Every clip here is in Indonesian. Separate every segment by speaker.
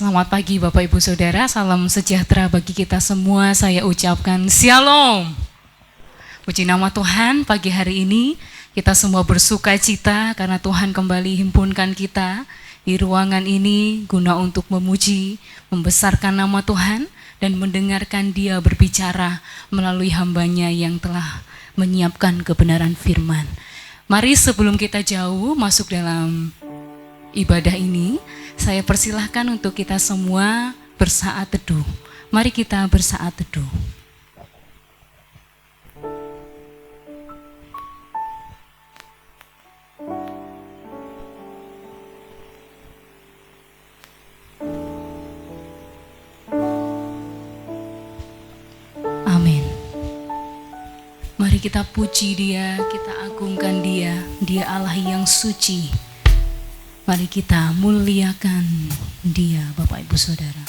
Speaker 1: Selamat pagi Bapak Ibu Saudara, salam sejahtera bagi kita semua. Saya ucapkan Shalom. Puji nama Tuhan, pagi hari ini kita semua bersuka cita karena Tuhan kembali himpunkan kita di ruangan ini guna untuk memuji, membesarkan nama Tuhan dan mendengarkan Dia berbicara melalui hamba-Nya yang telah menyiapkan kebenaran firman. Mari sebelum kita jauh masuk dalam ibadah ini, saya persilahkan untuk kita semua bersaat teduh. Mari kita bersaat teduh. Amin. Mari kita puji Dia, kita agungkan Dia. Dia Allah yang suci. Mari kita muliakan Dia, Bapak Ibu Saudara.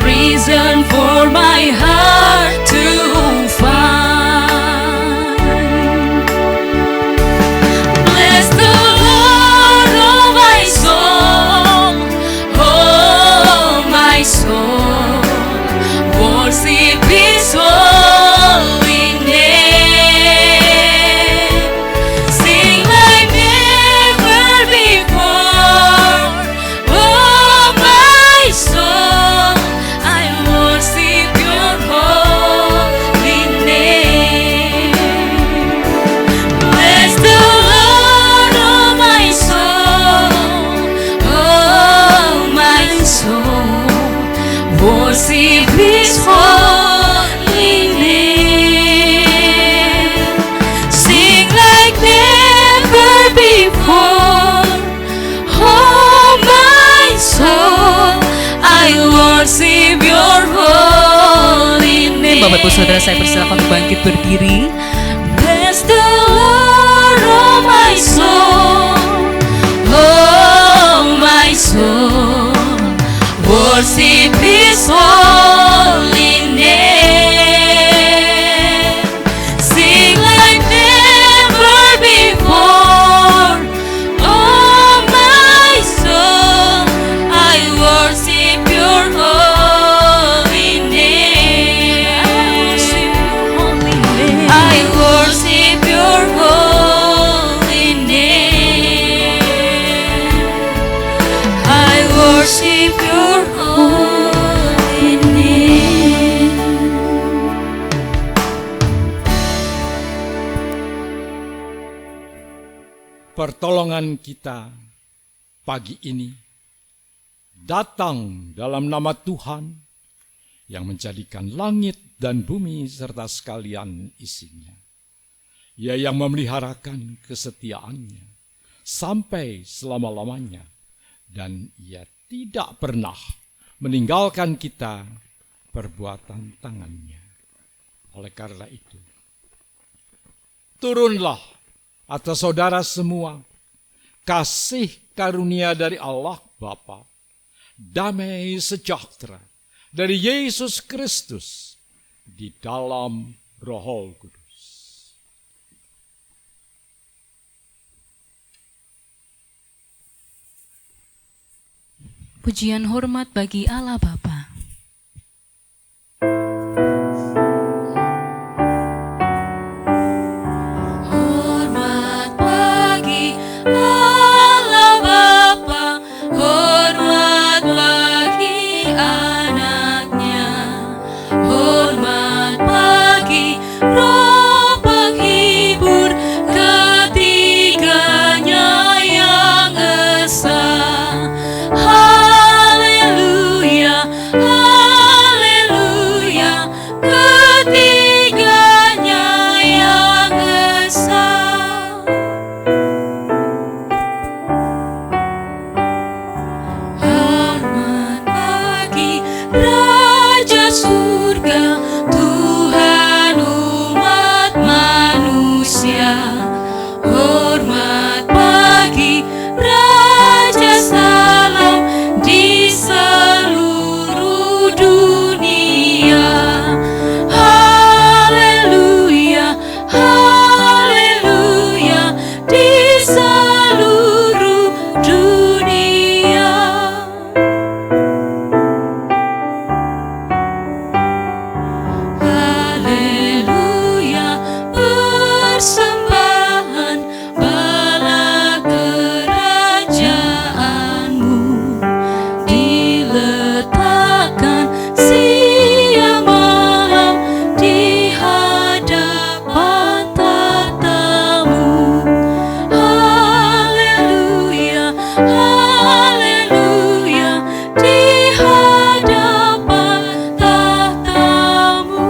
Speaker 2: Reason for my heart to find. Bless the Lord, oh my soul, oh my soul. Worship His holy name. Sing like never before, oh my soul. Worship His holy name. Sing like never before, oh my soul, I worship your holy name.
Speaker 1: Bapak Ibu Saudara, saya persilakan untuk bangkit berdiri.
Speaker 2: Bless the Lord, oh my soul, oh my soul. Worship His holy name. Sing like never before, oh my soul, I worship your holy name. I worship your holy name. I worship your holy name.
Speaker 3: Pertolongan kita pagi ini datang dalam nama Tuhan yang menjadikan langit dan bumi serta sekalian isinya. Ia yang memeliharakan kesetiaannya sampai selama-lamanya, dan ia tidak pernah meninggalkan kita perbuatan tangannya. Oleh karena itu, turunlah atas saudara semua kasih karunia dari Allah Bapa, damai sejahtera dari Yesus Kristus di dalam Roh Kudus.
Speaker 1: Pujian hormat bagi Allah Bapa.
Speaker 2: Hormat bagi Allah Bapa, hormat bagi anaknya, hormat bagi Roh penghibur, ketiganya yang esa. Haleluya, haleluya, ketiganya yang esa. Hormat bagi Raja Surga, Tuhan umat manusia. Hormat bagi Raja Salam di seluruh dunia. Haleluya, haleluya, di seluruh dunia. Haleluya, persembahan bala kerajaanmu diletakkan siang malam di hadapan tatamu. Haleluya, haleluya, di hadapan tatamu.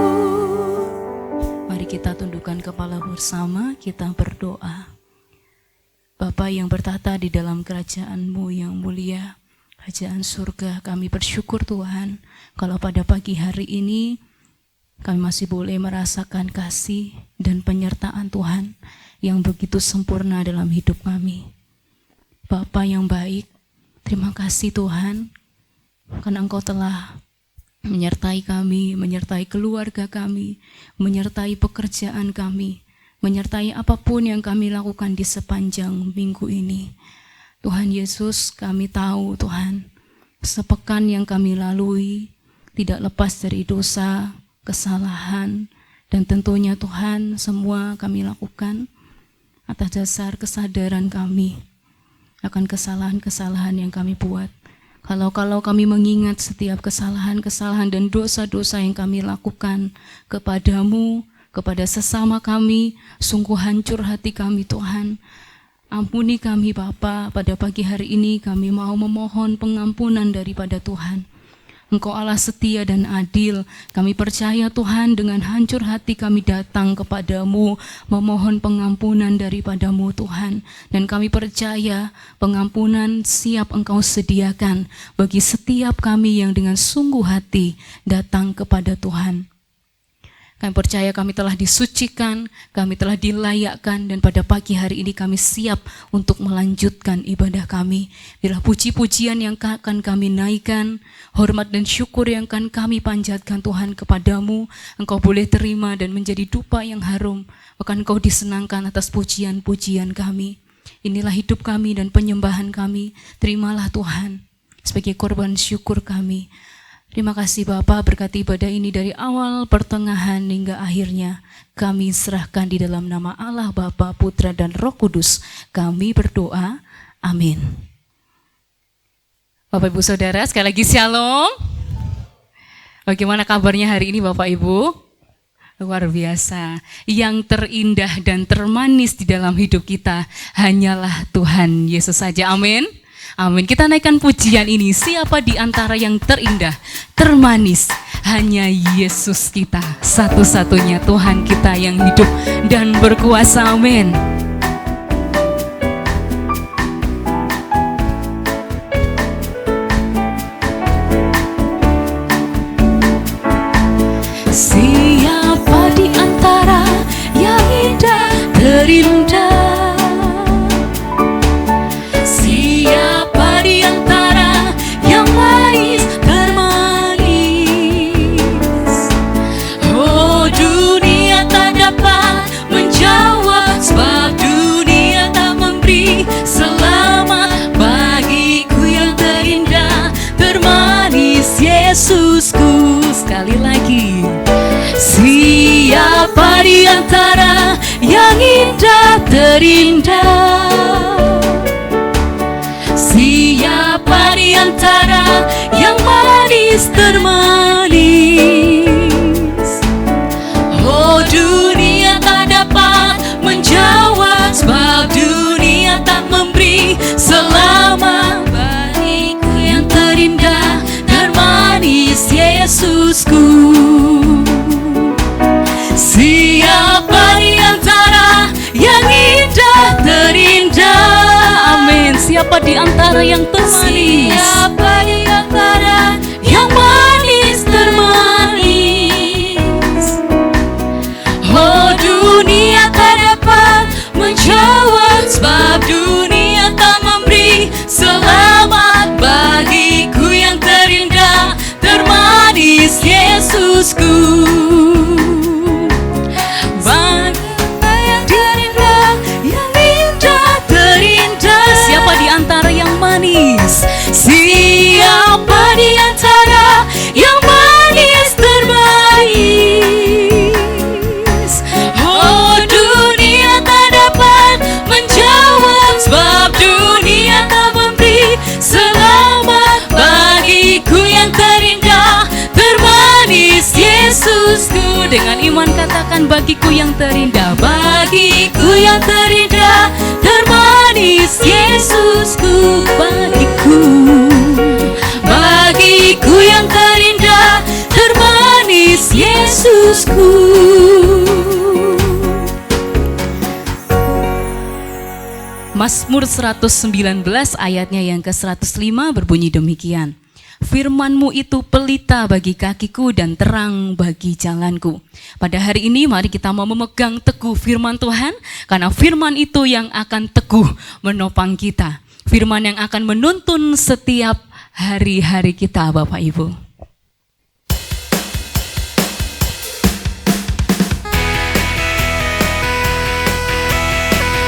Speaker 1: Mari kita tundukkan kepala bersama, kita berdoa. Bapa yang bertata di dalam kerajaan-Mu yang mulia, kerajaan surga, kami bersyukur Tuhan, kalau pada pagi hari ini kami masih boleh merasakan kasih dan penyertaan Tuhan yang begitu sempurna dalam hidup kami. Bapa yang baik, terima kasih Tuhan, karena Engkau telah menyertai kami, menyertai keluarga kami, menyertai pekerjaan kami, menyertai apapun yang kami lakukan di sepanjang minggu ini. Tuhan Yesus, kami tahu Tuhan, sepekan yang kami lalui tidak lepas dari dosa, kesalahan, dan tentunya Tuhan semua kami lakukan atas dasar kesadaran kami akan kesalahan-kesalahan yang kami buat. Kalau kami mengingat setiap kesalahan-kesalahan dan dosa-dosa yang kami lakukan kepadamu, kepada sesama kami, sungguh hancur hati kami Tuhan. Ampuni kami Bapa, pada pagi hari ini kami mau memohon pengampunan daripada Tuhan. Engkau Allah setia dan adil. Kami percaya Tuhan, dengan hancur hati kami datang kepadamu, memohon pengampunan daripadamu Tuhan. Dan kami percaya pengampunan siap Engkau sediakan bagi setiap kami yang dengan sungguh hati datang kepada Tuhan. Kami percaya kami telah disucikan, kami telah dilayakkan, dan pada pagi hari ini kami siap untuk melanjutkan ibadah kami. Bila puji-pujian yang akan kami naikkan, hormat dan syukur yang akan kami panjatkan Tuhan kepadamu, Engkau boleh terima dan menjadi dupa yang harum, akan Engkau disenangkan atas pujian-pujian kami. Inilah hidup kami dan penyembahan kami, terimalah Tuhan sebagai korban syukur kami. Terima kasih Bapa, berkati ibadah ini dari awal, pertengahan, hingga akhirnya. Kami serahkan di dalam nama Allah, Bapa, Putra, dan Roh Kudus. Kami berdoa, amin. Bapak Ibu Saudara, sekali lagi shalom. Bagaimana kabarnya hari ini Bapak Ibu? Luar biasa. Yang terindah dan termanis di dalam hidup kita hanyalah Tuhan Yesus saja, amin. Amin. Kita naikkan pujian ini. Siapa di antara yang terindah, termanis? Hanya Yesus kita, satu-satunya Tuhan kita yang hidup dan berkuasa. Amin.
Speaker 2: Siapa di antara yang indah terindah? Siapa di antara yang manis termanis? Oh, dunia tak dapat menjawab, sebab dunia tak memberi selamat bagiku yang terindah, termanis Yesusku. Sekali lagi, siapa di antara yang indah terindah? Siapa di antara yang manis termanis? Oh, dunia tak dapat menjawab, sebab dunia tak memberi selamat bagiku yang terindah, termanis Yesusku. Siapa di antara yang indah terindah?
Speaker 1: Amin. Siapa di antara yang termanis?
Speaker 2: Siapa di antara yang manis termanis? Oh, dunia tak dapat menjawab, sebab dunia tak memberi selamat bagiku yang terindah, termanis Yesusku. Siapa di antara yang manis termanis? Oh, dunia tak dapat menjawab, sebab dunia tak memberi selamat bagiku yang terindah, termanis Yesusku.
Speaker 1: Dengan iman katakan, bagiku yang terindah,
Speaker 2: Bagiku yang terindah, termanis Yesusku. Bagiku yang terindah, termanis Yesusku.
Speaker 1: Mazmur 119 ayatnya yang ke-105 berbunyi demikian. Firman-Mu itu pelita bagi kakiku dan terang bagi jalanku. Pada hari ini mari kita mau memegang teguh firman Tuhan, karena firman itu yang akan teguh menopang kita. Firman yang akan menuntun setiap hari-hari kita, Bapak Ibu.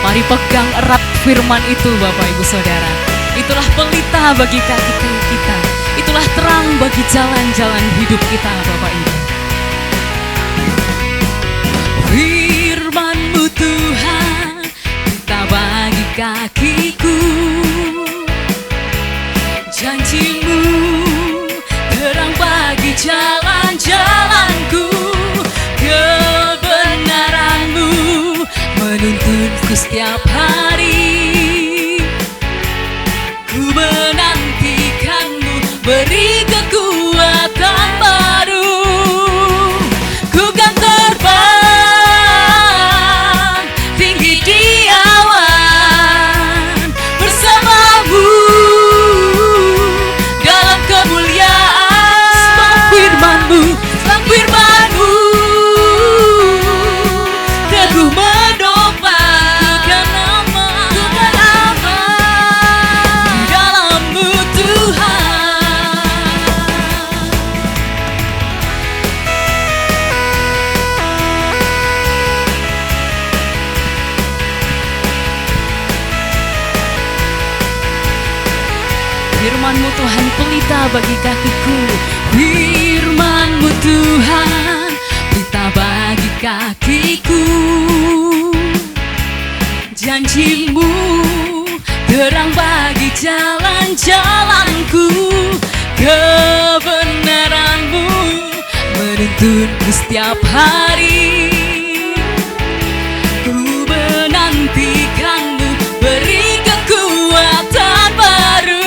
Speaker 1: Mari pegang erat firman itu, Bapak Ibu Saudara. Itulah pelita bagi kaki kita. Itulah terang bagi jalan-jalan hidup kita, Bapak Ibu.
Speaker 2: Firman-Mu Tuhan, pelita bagi kakiku. Janji-Mu terang bagi jalan-jalanku. Kebenaran-Mu menuntunku setiap hari. Ku menantikan-Mu, beri kekuatan baru. Ku kan terbang tinggi di awan bersama-Mu dalam kemuliaan. Sebab firman-Mu teguh menopang. Ku kan aman dalam-Mu Tuhan.
Speaker 1: Firman-Mu Tuhan pelita bagi kakiku.
Speaker 2: Firman-Mu Tuhan, pelita bagi kakiku. Janji-Mu terang bagi jalan-jalanku. Kebenaran-Mu menuntunku setiap hari. Ku menantikan-Mu, beri kekuatan baru.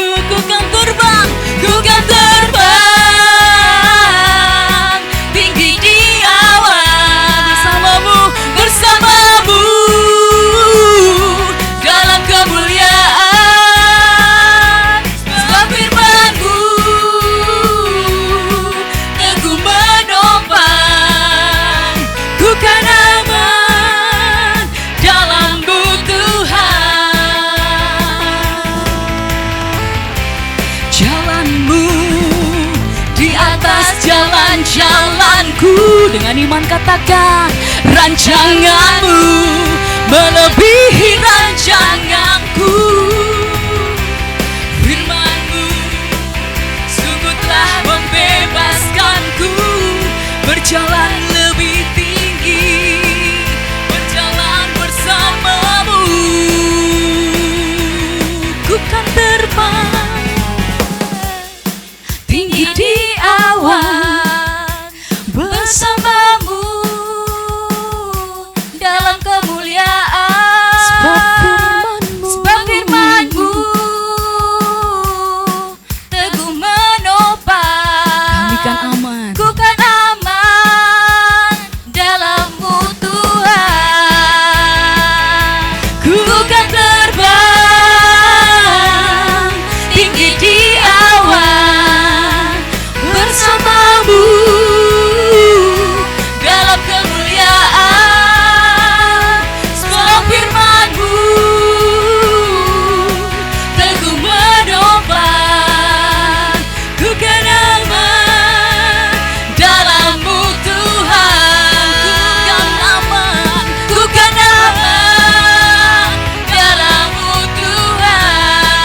Speaker 1: jalanku. Dengan iman katakan, rancanganmu melebihi rancanganku. Firman-Mu sungguh telah membebaskanku, berjalan lebih tinggi, berjalan bersama-Mu. Ku kan terbang tinggi di awan bersama-Mu dalam kemuliaan. Sebab firman-Mu teguh menopang. Kami kan aman, ku kan aman dalam-Mu Tuhan. Ku kan terbang tinggi di awan bersama-Mu dalam kemuliaan. Sebab firman-Mu teguh menopang. Ku kan aman dalam-Mu Tuhan. Ku kan aman dalam-Mu Tuhan.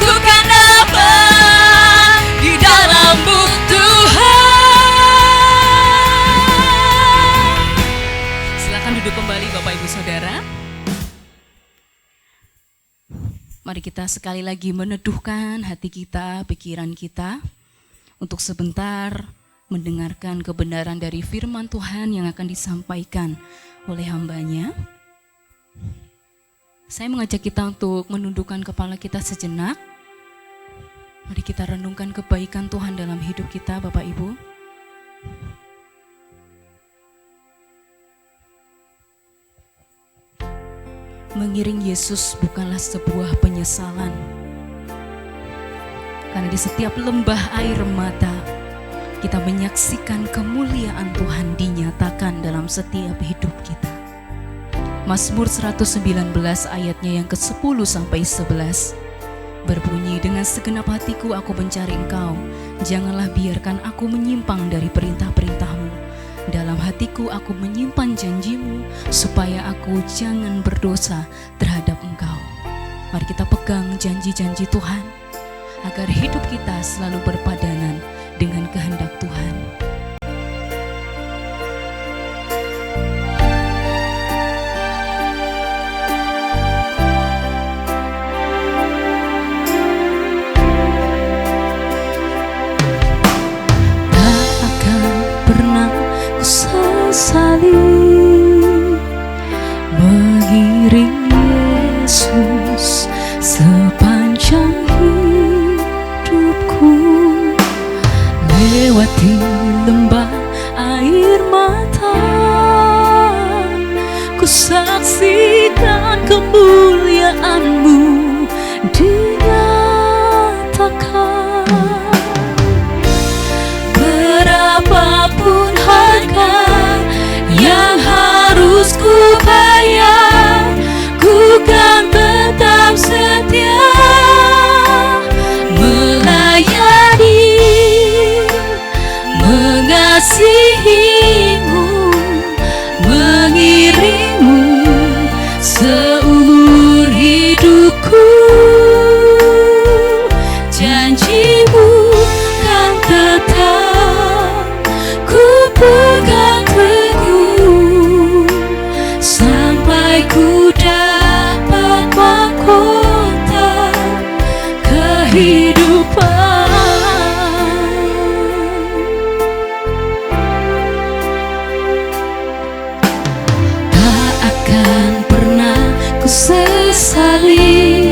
Speaker 1: Ku kan aman di dalam-Mu Tuhan. Silakan duduk kembali Bapak Ibu Saudara. Mari kita sekali lagi meneduhkan hati kita, pikiran kita, untuk sebentar mendengarkan kebenaran dari firman Tuhan yang akan disampaikan oleh hamba-Nya. Saya mengajak kita untuk menundukkan kepala kita sejenak. Mari kita renungkan kebaikan Tuhan dalam hidup kita, Bapak Ibu. Mengiring Yesus bukanlah sebuah penyesalan, karena di setiap lembah air mata kita menyaksikan kemuliaan Tuhan dinyatakan dalam setiap hidup kita. Mazmur 119 ayatnya yang ke-10 sampai 11 berbunyi, dengan segenap hatiku aku mencari Engkau, janganlah biarkan aku menyimpang dari perintah-perintah-Mu. Dalam hatiku aku menyimpan janji-Mu, supaya aku jangan berdosa terhadap Engkau. Mari kita pegang janji-janji Tuhan, agar hidup kita selalu berpadanan dengan kehendak Tuhan.
Speaker 2: Sesali mengiring Yesus sepanjang hidupku, lewati lembah air mata, ku saksikan kemuliaan-Mu dinyatakan. Berapapun harga yang harus ku bayar, ku kan tetap setia melayani, mengasihi-Mu, mengiring-Mu seumur hidupku. Janji-Mu kan tetap ku pegang teguh, sampai ku dapat mahkota kehidupan. Tak akan pernah ku sesali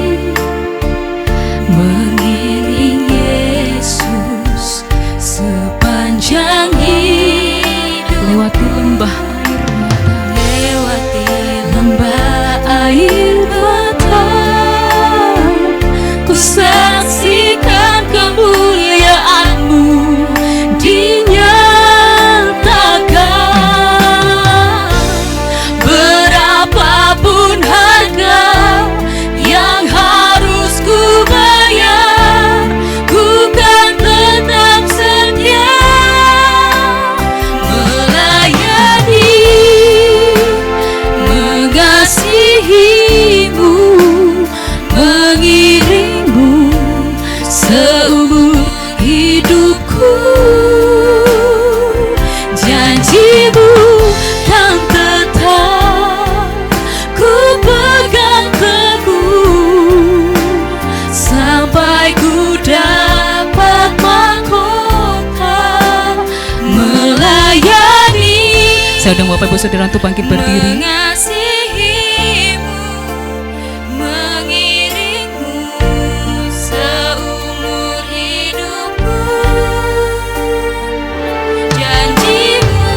Speaker 2: mengiring Yesus sepanjang hidup.
Speaker 1: Lewati lembah air mata,
Speaker 2: lewati lembah air mata, ku saksikan kemuliaan-Mu dinyatakan. Berapapun harga yang harus ku bayar, ku kan tetap setia
Speaker 1: Saya undang Bapak Ibu Saudara untuk bangkit berdiri.
Speaker 2: Mengasihimu, mengiringmu seumur hidupku. Janjimu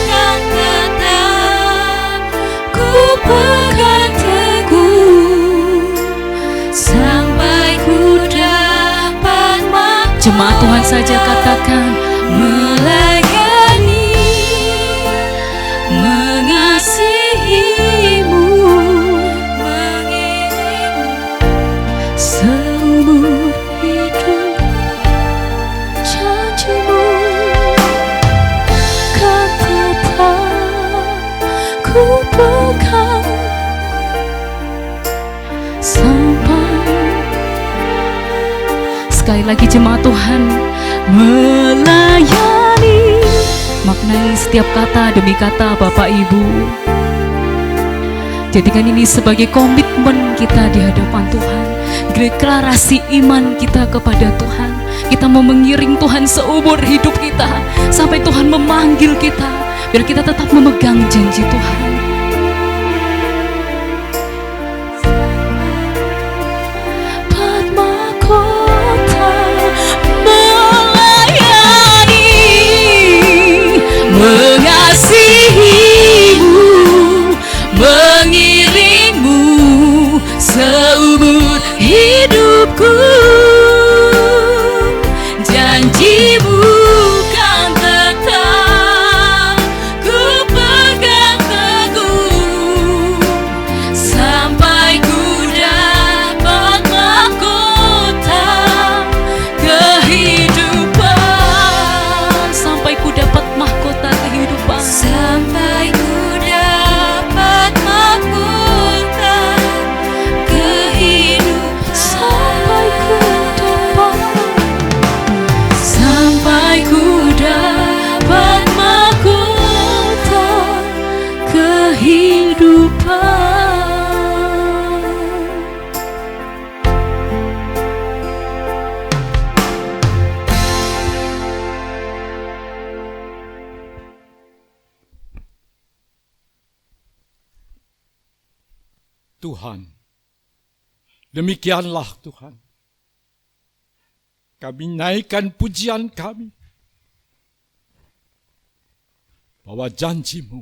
Speaker 2: kan tetap ku pegang teguh sampai ku dapat makan.
Speaker 1: Jemaat Tuhan saja katakan,
Speaker 2: Melayani, mengasihimu, mengiringmu
Speaker 1: seumur
Speaker 2: hidup. Janjimu kan tetap ku pegang
Speaker 1: sampai. Sekali lagi jemaat Tuhan, melayani, maknai setiap kata demi kata Bapak Ibu. Jadikan ini sebagai komitmen kita di hadapan Tuhan, deklarasi iman kita kepada Tuhan. Kita mau mengiring Tuhan seumur hidup kita sampai Tuhan memanggil kita, biar kita tetap memegang janji Tuhan.
Speaker 2: mengasihimu, mengiringmu seumur hidupku. Janjimu kan tetap ku pegang teguh sampai ku dapat mahkota kehidupan.
Speaker 1: Sampai ku dapat mahkota kehidupan.
Speaker 2: Sampai ku dapat mahkota kehidupan. Sampai ku dapat mahkota kehidupan.
Speaker 3: Tuhan, demikianlah Tuhan. Kami naikkan pujian kami bahwa janjimu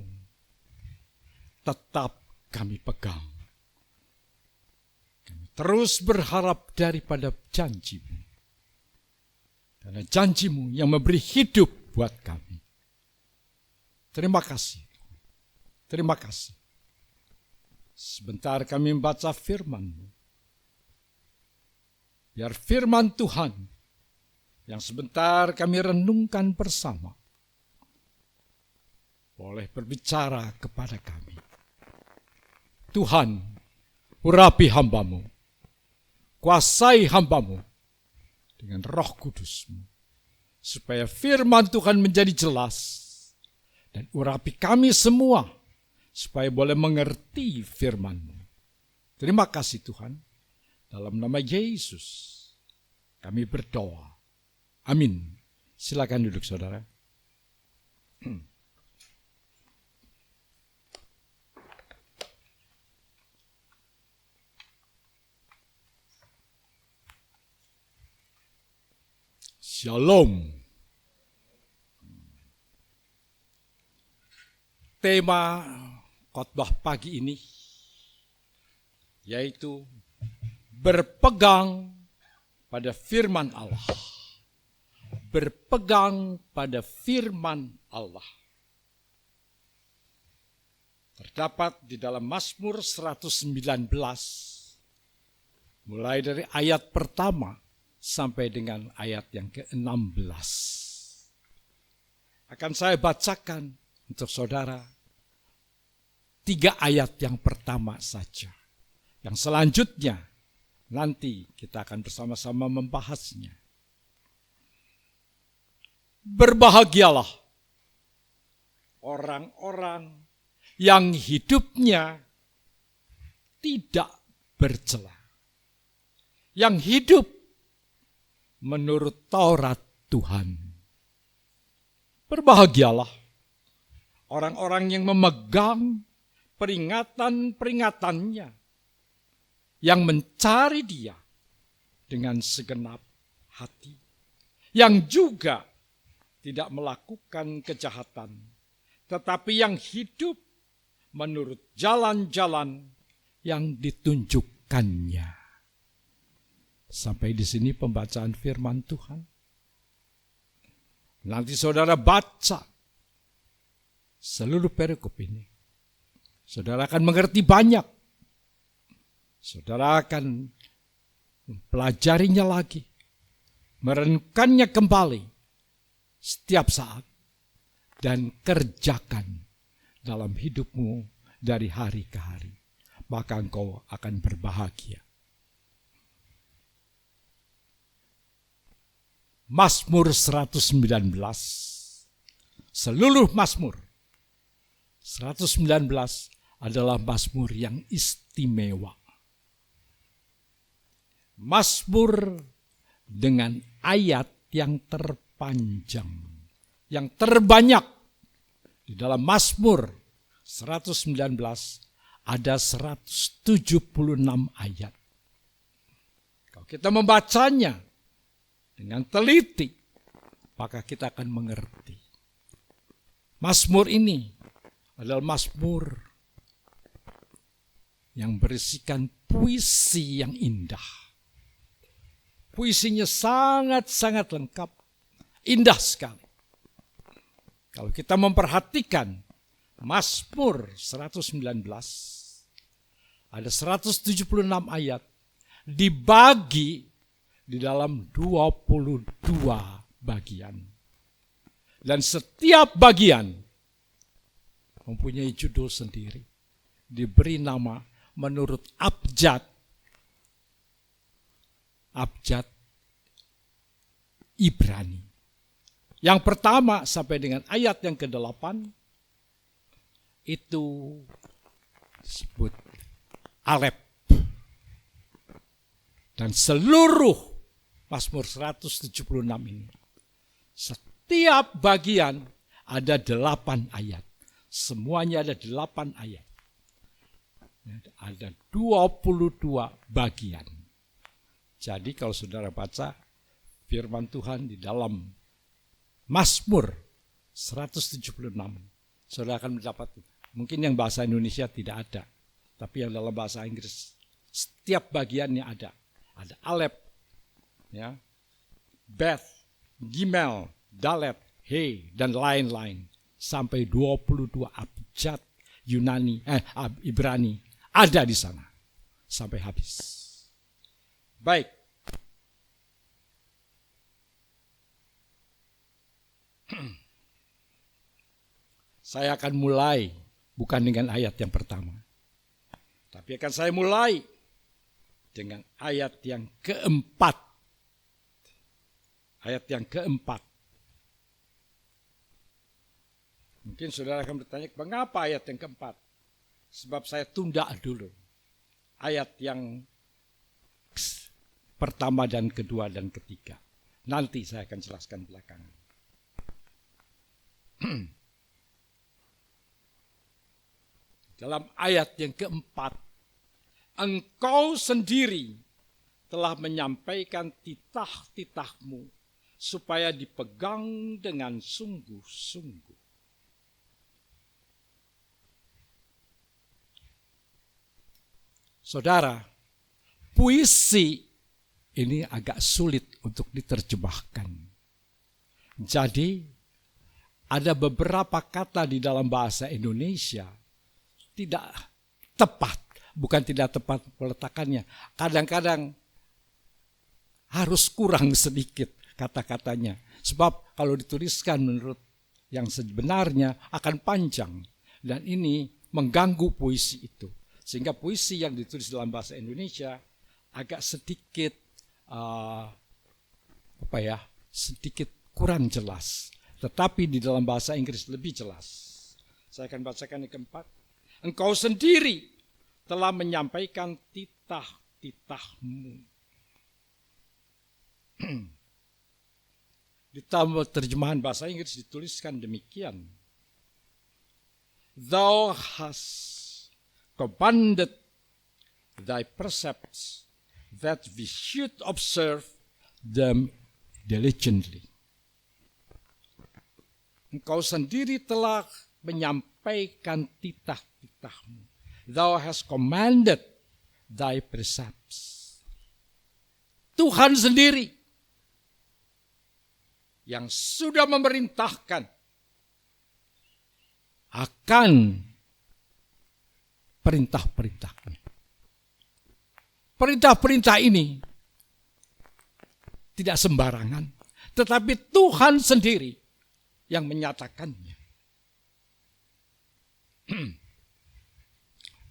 Speaker 3: tetap kami pegang. Kami terus berharap daripada janjimu. Karena janjimu yang memberi hidup buat kami. Terima kasih. Terima kasih. Sebentar kami membaca firman-Mu. Biar firman Tuhan yang sebentar kami renungkan bersama boleh berbicara kepada kami. Tuhan, urapi hamba-Mu, kuasai hamba-Mu dengan Roh Kudus-Mu, supaya firman Tuhan menjadi jelas, dan urapi kami semua supaya boleh mengerti firman-Mu. Terima kasih Tuhan, dalam nama Yesus kami berdoa. Amin. Silakan duduk saudara. Shalom. Tema khotbah pagi ini yaitu berpegang pada firman Allah. Berpegang pada firman Allah. Terdapat di dalam Mazmur 119 mulai dari ayat pertama sampai dengan ayat yang ke-16. Akan saya bacakan untuk saudara 3 ayat yang pertama saja. Yang selanjutnya nanti kita akan bersama-sama membahasnya. Berbahagialah orang-orang yang hidupnya tidak bercela, yang hidup menurut Taurat Tuhan. Berbahagialah orang-orang yang memegang peringatan-peringatannya, yang mencari Dia dengan segenap hati, yang juga tidak melakukan kejahatan, tetapi yang hidup menurut jalan-jalan yang ditunjukkannya. Sampai di sini pembacaan firman Tuhan. Nanti saudara baca seluruh perikop ini, saudara akan mengerti banyak. Saudara akan mempelajarinya lagi, merenungkannya kembali setiap saat, dan kerjakan dalam hidupmu dari hari ke hari. Maka engkau akan berbahagia. Mazmur 119. Seluruh Mazmur 119 adalah Mazmur yang istimewa. Mazmur dengan ayat yang terpanjang, yang terbanyak. Di dalam Mazmur 119 ada 176 ayat. Kalau kita membacanya dengan teliti, maka kita akan mengerti. Mazmur ini adalah Mazmur yang berisikan puisi yang indah. Puisinya sangat-sangat lengkap, indah sekali. Kalau kita memperhatikan Mazmur 119, ada 176 ayat dibagi di dalam 22 bagian. Dan setiap bagian mempunyai judul sendiri. Diberi nama menurut abjad Ibrani. Yang pertama sampai dengan ayat yang ke-8 itu disebut Alef. Dan seluruh Mazmur 176 ini, setiap bagian ada 8 ayat. Semuanya ada 8 ayat. Ada 22 bagian. Jadi kalau saudara baca firman Tuhan di dalam Mazmur 176, saudara akan mendapat, mungkin yang bahasa Indonesia tidak ada, tapi yang dalam bahasa Inggris setiap bagiannya ada. Ada Alef, ya, Beth, Gimel, Dalet, He, dan lain-lain. Sampai 22 abjad Ibrani ada di sana. Sampai habis. Baik. Saya akan mulai bukan dengan ayat yang pertama, tapi akan saya mulai dengan ayat yang keempat. Ayat yang keempat. Mungkin saudara akan bertanya, mengapa ayat yang keempat? Sebab saya tunda dulu ayat yang pertama dan kedua dan ketiga. Nanti saya akan jelaskan belakangan. Dalam ayat yang keempat, engkau sendiri telah menyampaikan titah-titahmu supaya dipegang dengan sungguh-sungguh. Saudara, puisi ini agak sulit untuk diterjemahkan. Jadi, ada beberapa kata di dalam bahasa Indonesia tidak tepat. Bukan tidak tepat peletakannya. Kadang-kadang harus kurang sedikit kata-katanya. Sebab kalau dituliskan menurut yang sebenarnya akan panjang. Dan ini mengganggu puisi itu. Sehingga puisi yang ditulis dalam bahasa Indonesia agak sedikit sedikit kurang jelas. Tetapi di dalam bahasa Inggris lebih jelas. Saya akan bacakan yang keempat. Engkau sendiri telah menyampaikan titah-titahmu. Di dalam terjemahan bahasa Inggris dituliskan demikian. Thou hast commanded thy precepts that we should observe them diligently. Engkau sendiri telah menyampaikan titah-titahmu. Thou hast commanded thy precepts. Tuhan sendiri yang sudah memerintahkan akan perintah-perintahnya. Perintah-perintah ini tidak sembarangan, tetapi Tuhan sendiri yang menyatakannya.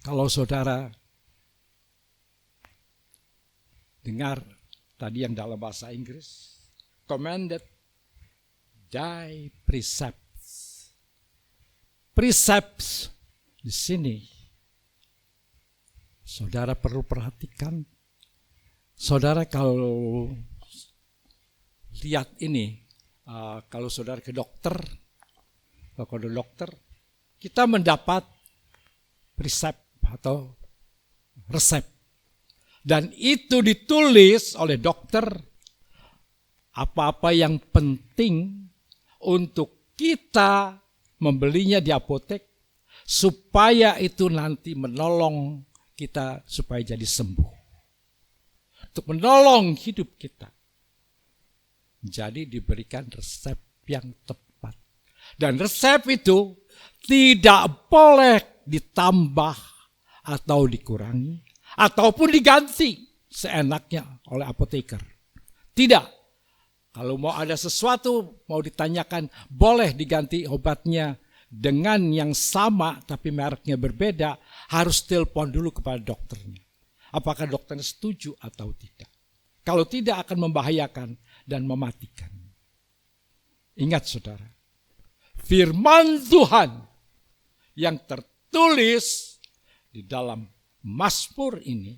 Speaker 3: Kalau saudara dengar tadi yang dalam bahasa Inggris, commanded thy precepts. Precepts di sini saudara perlu perhatikan. Saudara kalau lihat ini, kalau saudara ke dokter, kita mendapat presep atau resep. Dan itu ditulis oleh dokter, apa-apa yang penting untuk kita membelinya di apotek, supaya itu nanti menolong kita supaya jadi sembuh. Untuk menolong hidup kita. Jadi diberikan resep yang tepat. Dan resep itu tidak boleh ditambah atau dikurangi, ataupun diganti seenaknya oleh apoteker. Tidak. Kalau mau ada sesuatu, mau ditanyakan, boleh diganti obatnya dengan yang sama tapi mereknya berbeda, harus telepon dulu kepada dokternya. Apakah dokternya setuju atau tidak. Kalau tidak akan membahayakan dan mematikan. Ingat saudara, firman Tuhan yang tertulis di dalam Mazmur ini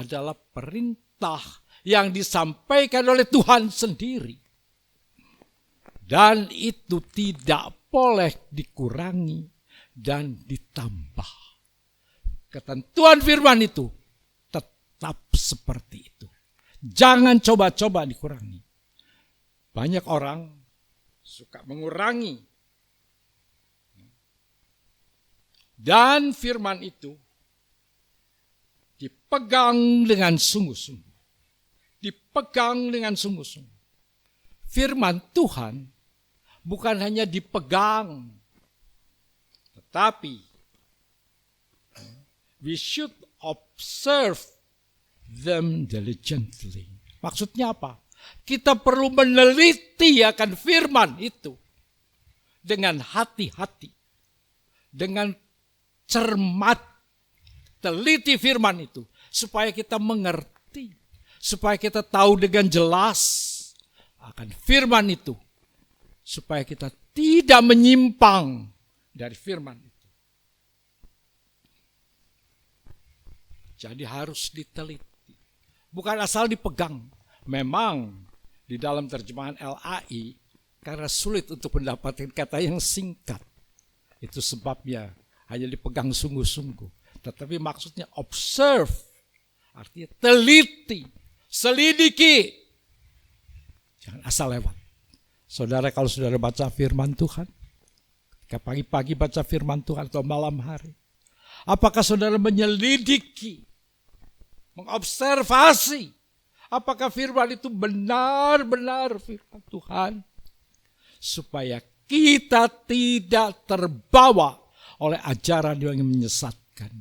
Speaker 3: adalah perintah yang disampaikan oleh Tuhan sendiri. Dan itu tidak boleh dikurangi dan ditambah. Ketentuan firman itu tetap seperti itu. Jangan coba-coba dikurangi. Banyak orang suka mengurangi. Dan firman itu dipegang dengan sungguh-sungguh. Dipegang dengan sungguh-sungguh. Firman Tuhan bukan hanya dipegang, tetapi we should observe them diligently. Maksudnya apa? Kita perlu meneliti akan firman itu dengan hati-hati, dengan cermat, teliti firman itu supaya kita mengerti. Supaya kita tahu dengan jelas akan firman itu. Supaya kita tidak menyimpang dari firman itu. Jadi harus diteliti. Bukan asal dipegang. Memang di dalam terjemahan LAI, karena sulit untuk mendapatkan kata yang singkat. Itu sebabnya hanya dipegang sungguh-sungguh. Tetapi maksudnya observe. Artinya teliti. Selidiki. Jangan asal lewat. Saudara, kalau saudara baca firman Tuhan, ketika pagi-pagi baca firman Tuhan atau malam hari, apakah saudara menyelidiki, mengobservasi, apakah firman itu benar-benar firman Tuhan? Supaya kita tidak terbawa oleh ajaran yang menyesatkan.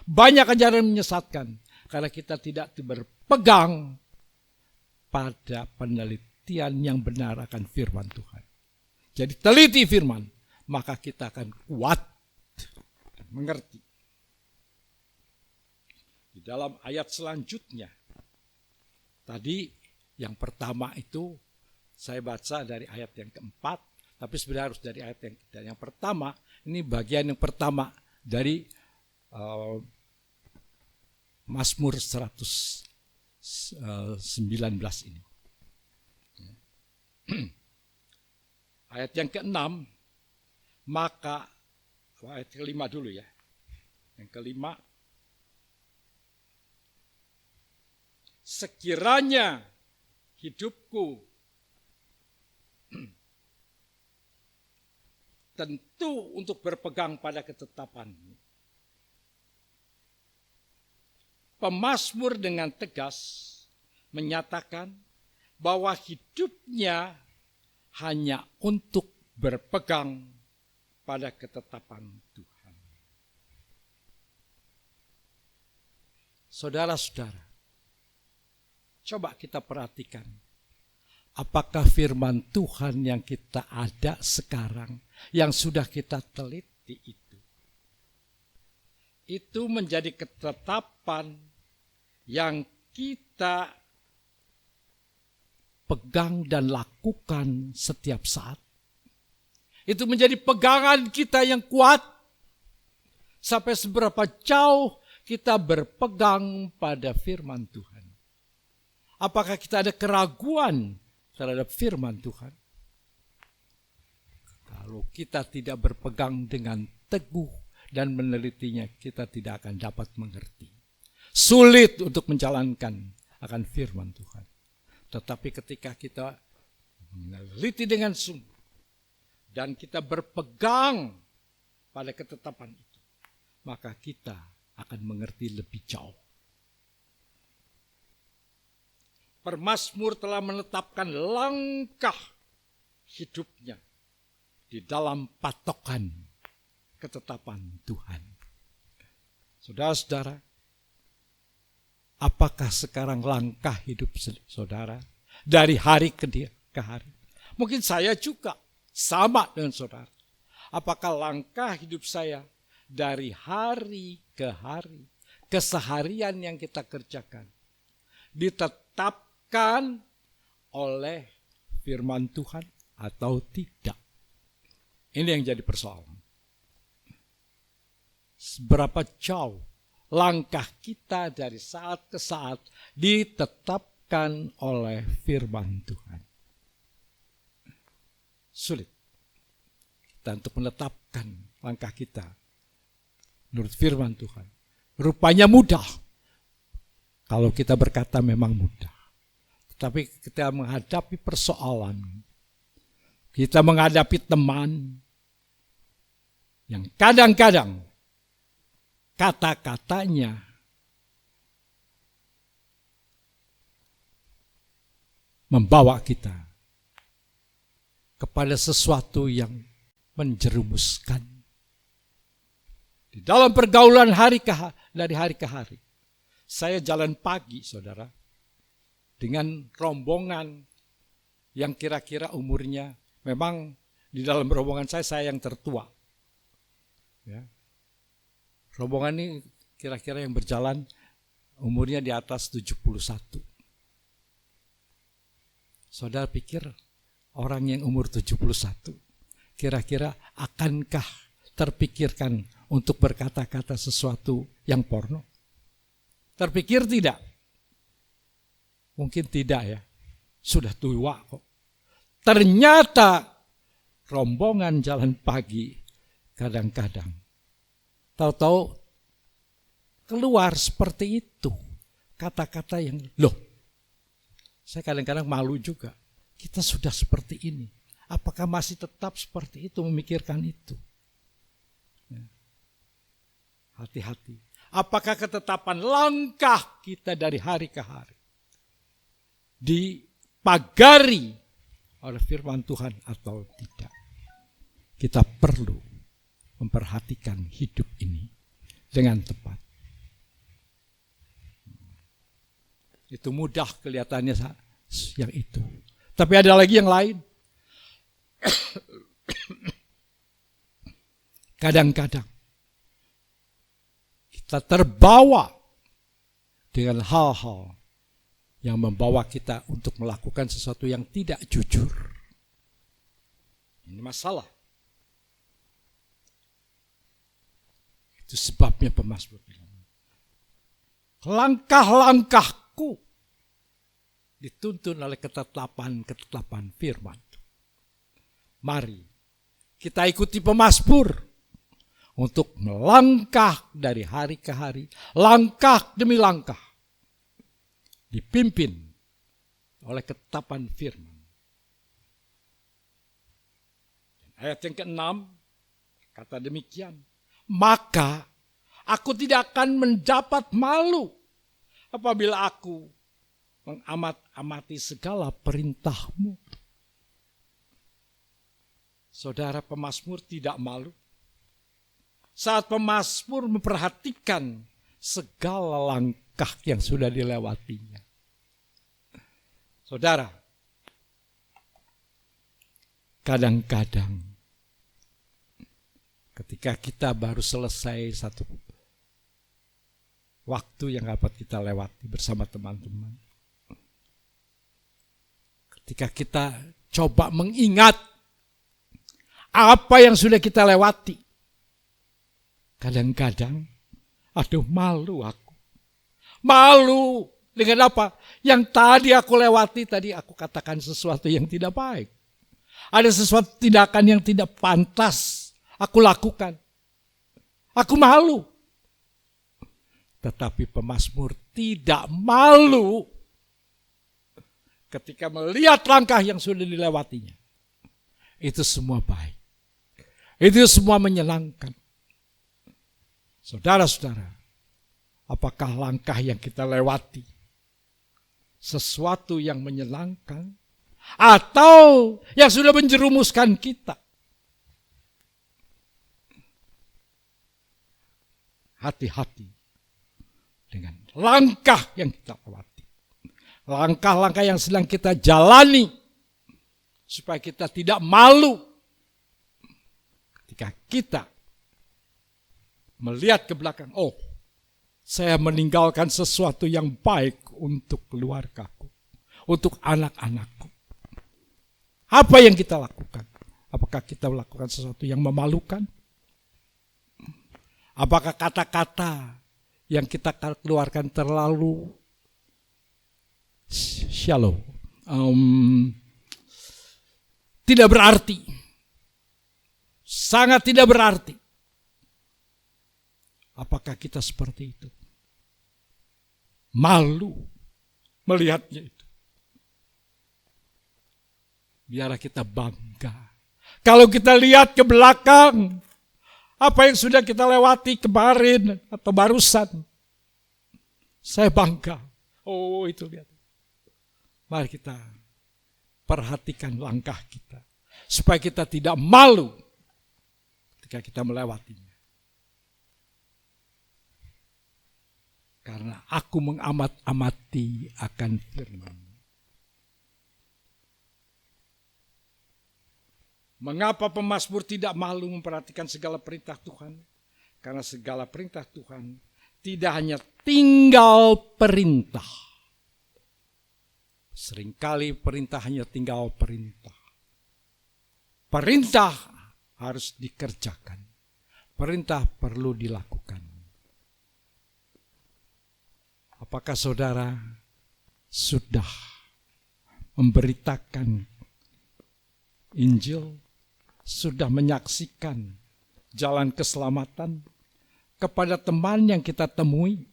Speaker 3: Banyak ajaran yang menyesatkan. Karena kita tidak berpegang pada penelitian yang benar akan firman Tuhan. Jadi teliti firman, maka kita akan kuat dan mengerti. Di dalam ayat selanjutnya, tadi yang pertama itu saya baca dari ayat yang keempat, tapi sebenarnya harus dari ayat yang pertama. Ini bagian yang pertama dari Mazmur 119 ini. Ayat yang ke-6, maka ayat kelima dulu ya. Yang kelima, sekiranya hidupku tentu untuk berpegang pada ketetapan-Mu. Pemazmur dengan tegas menyatakan bahwa hidupnya hanya untuk berpegang pada ketetapan Tuhan. Saudara-saudara, coba kita perhatikan, apakah firman Tuhan yang kita ada sekarang, yang sudah kita teliti itu menjadi ketetapan yang kita pegang dan lakukan setiap saat. Itu menjadi pegangan kita yang kuat. Sampai seberapa jauh kita berpegang pada firman Tuhan. Apakah kita ada keraguan terhadap firman Tuhan? Kalau kita tidak berpegang dengan teguh dan menelitinya, kita tidak akan dapat mengerti. Sulit untuk menjalankan akan firman Tuhan. Tetapi ketika kita meneliti dengan sungguh dan kita berpegang pada ketetapan itu, maka kita akan mengerti lebih jauh. Pemazmur telah menetapkan langkah hidupnya di dalam patokan ketetapan Tuhan. Saudara-saudara, apakah sekarang langkah hidup saudara dari hari ke hari? Mungkin saya juga sama dengan saudara. Apakah langkah hidup saya dari hari ke hari, keseharian yang kita kerjakan, ditetapkan oleh firman Tuhan atau tidak? Ini yang jadi persoalan. Seberapa jauh langkah kita dari saat ke saat ditetapkan oleh firman Tuhan. Sulit kita untuk menetapkan langkah kita menurut firman Tuhan. Rupanya mudah kalau kita berkata memang mudah. Tetapi kita menghadapi persoalan, kita menghadapi teman yang kadang-kadang kata-katanya membawa kita kepada sesuatu yang menjerumuskan. Di dalam pergaulan dari hari ke hari. Saya jalan pagi, saudara, dengan rombongan yang kira-kira umurnya, memang di dalam rombongan saya yang tertua. Ya. Rombongan ini kira-kira yang berjalan umurnya di atas 71. Saudara pikir orang yang umur 71 kira-kira akankah terpikirkan untuk berkata-kata sesuatu yang porno? Terpikir tidak? Mungkin tidak ya. Sudah tua kok. Ternyata rombongan jalan pagi kadang-kadang tahu-tahu keluar seperti itu. Kata-kata yang, saya kadang-kadang malu juga. Kita sudah seperti ini. Apakah masih tetap seperti itu, memikirkan itu? Ya. Hati-hati. Apakah ketetapan langkah kita dari hari ke hari dipagari oleh firman Tuhan atau tidak? Kita perlu memperhatikan hidup ini dengan tepat. Itu mudah kelihatannya yang itu. Tapi ada lagi yang lain. Kadang-kadang kita terbawa dengan hal-hal yang membawa kita untuk melakukan sesuatu yang tidak jujur. Ini masalah. Itu sebabnya pemazmur bilang, langkah-langkahku dituntun oleh ketetapan firman. Mari kita ikuti pemazmur untuk melangkah dari hari ke hari, langkah demi langkah, dipimpin oleh ketetapan firman. Ayat yang ke-6 kata demikian, maka aku tidak akan mendapat malu apabila aku mengamat-amati segala perintahmu. Saudara pemazmur tidak malu saat pemazmur memperhatikan segala langkah yang sudah dilewatinya. Saudara, kadang-kadang ketika kita baru selesai satu waktu yang dapat kita lewati bersama teman-teman, ketika kita coba mengingat apa yang sudah kita lewati, kadang-kadang, aduh malu aku. Malu dengan apa? Yang tadi aku lewati, tadi aku katakan sesuatu yang tidak baik. Ada sesuatu tindakan yang tidak pantas aku lakukan. Aku malu. Tetapi pemazmur tidak malu ketika melihat langkah yang sudah dilewatinya. Itu semua baik. Itu semua menyenangkan. Saudara-saudara, apakah langkah yang kita lewati sesuatu yang menyenangkan atau yang sudah menjerumuskan kita? Hati-hati dengan langkah yang kita lewati. Langkah-langkah yang sedang kita jalani supaya kita tidak malu ketika kita melihat ke belakang, oh, saya meninggalkan sesuatu yang baik untuk keluargaku, untuk anak-anakku. Apa yang kita lakukan? Apakah kita melakukan sesuatu yang memalukan? Apakah kata-kata yang kita keluarkan terlalu shallow, tidak berarti, sangat tidak berarti? Apakah kita seperti itu? Malu melihatnya itu. Biarlah kita bangga. Kalau kita lihat ke belakang, apa yang sudah kita lewati kemarin atau barusan, saya bangga. Oh, itu lihat. Mari kita perhatikan langkah kita, supaya kita tidak malu ketika kita melewatinya. Karena aku mengamat-amati akan firman. Mengapa pemazmur tidak malu memperhatikan segala perintah Tuhan? Karena segala perintah Tuhan tidak hanya tinggal perintah. Seringkali perintah hanya tinggal perintah. Perintah harus dikerjakan. Perintah perlu dilakukan. Apakah saudara sudah memberitakan Injil, sudah menyaksikan jalan keselamatan kepada teman yang kita temui?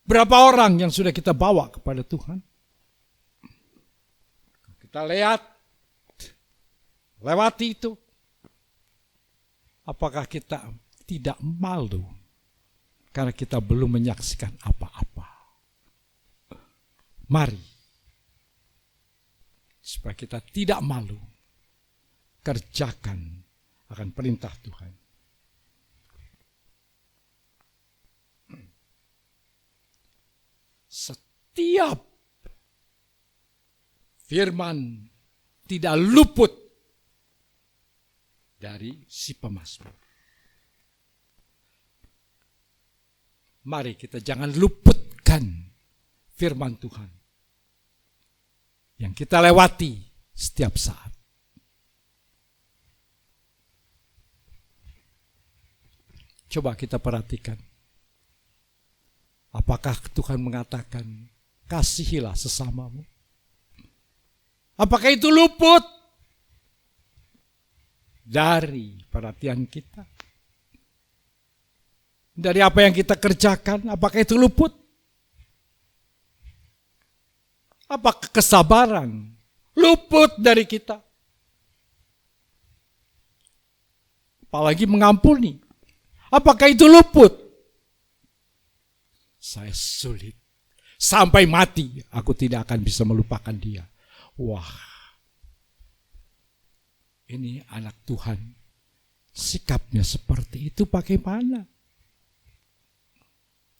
Speaker 3: Berapa orang yang sudah kita bawa kepada Tuhan? Kita lihat, lewati itu. Apakah kita tidak malu? Karena kita belum menyaksikan apa-apa. Mari, supaya kita tidak malu, kerjakan akan perintah Tuhan. Setiap firman tidak luput dari si pemazmur. Mari kita jangan luputkan firman Tuhan yang kita lewati setiap saat. Coba kita perhatikan. Apakah Tuhan mengatakan, kasihilah sesamamu? Apakah itu luput dari perhatian kita. Dari apa yang kita kerjakan, apakah itu luput? Apakah kesabaran luput dari kita? Apalagi mengampuni. Apakah itu luput? Saya sulit. Sampai mati aku tidak akan bisa melupakan dia. Wah. Ini anak Tuhan. Sikapnya seperti itu bagaimana?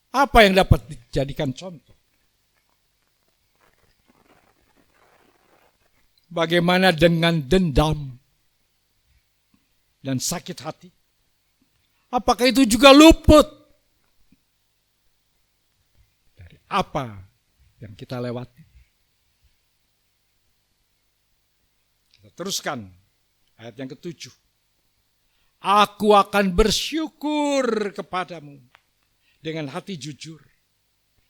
Speaker 3: Apa yang dapat dijadikan contoh? Bagaimana dengan dendam dan sakit hati? Apakah itu juga luput dari apa yang kita lewati? Kita teruskan ayat yang ke-7. Aku akan bersyukur kepadamu dengan hati jujur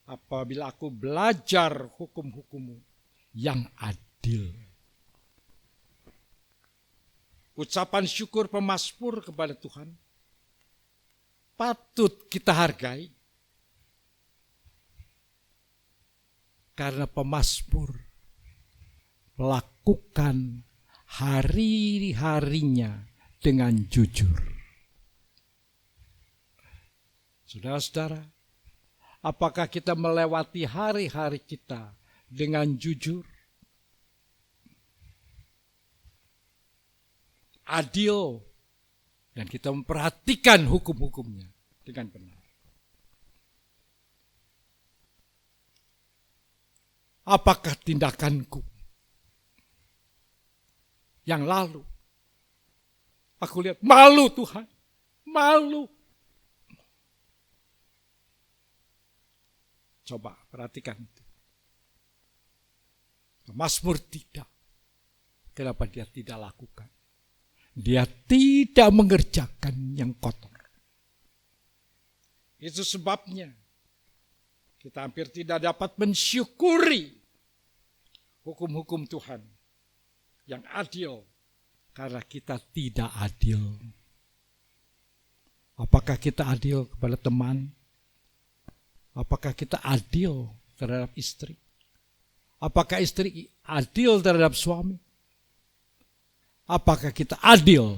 Speaker 3: apabila aku belajar hukum-hukum-Mu yang adil. Ucapan syukur pemazmur kepada Tuhan patut kita hargai. Karena pemazmur melakukan hari-harinya dengan jujur. Saudara-saudara, apakah kita melewati hari-hari kita dengan jujur? Adil, dan kita memperhatikan hukum-hukumnya dengan benar. Apakah tindakanku yang lalu? Aku lihat malu Tuhan, malu. Coba perhatikan itu. Mazmur tidak. Kenapa dia tidak lakukan? Dia tidak mengerjakan yang kotor. Itu sebabnya kita hampir tidak dapat mensyukuri hukum-hukum Tuhan yang adil karena kita tidak adil. Apakah kita adil kepada teman? Apakah kita adil terhadap istri? Apakah istri adil terhadap suami? Apakah kita adil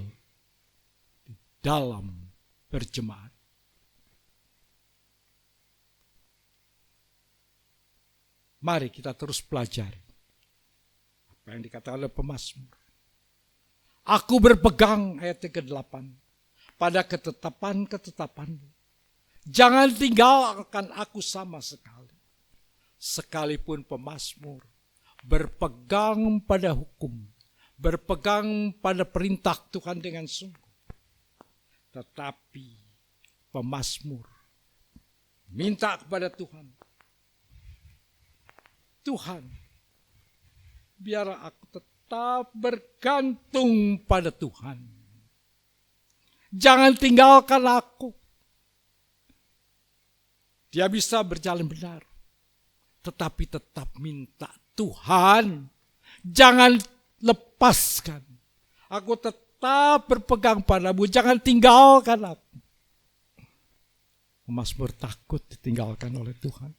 Speaker 3: dalam berjemaat? Mari kita terus pelajari apa yang dikatakan oleh pemazmur. Aku berpegang, ayat ke-8, pada ketetapan-ketetapan-Mu. Jangan tinggalkan aku sama sekali. Sekalipun pemazmur berpegang pada hukum, berpegang pada perintah Tuhan dengan sungguh. Tetapi pemazmur minta kepada Tuhan, Tuhan, biarlah aku tetap bergantung pada Tuhan. Jangan tinggalkan aku. Dia bisa berjalan benar, tetapi tetap minta Tuhan, jangan lepaskan. Aku tetap berpegang padamu, jangan tinggalkan aku. Mazmur takut ditinggalkan oleh Tuhan.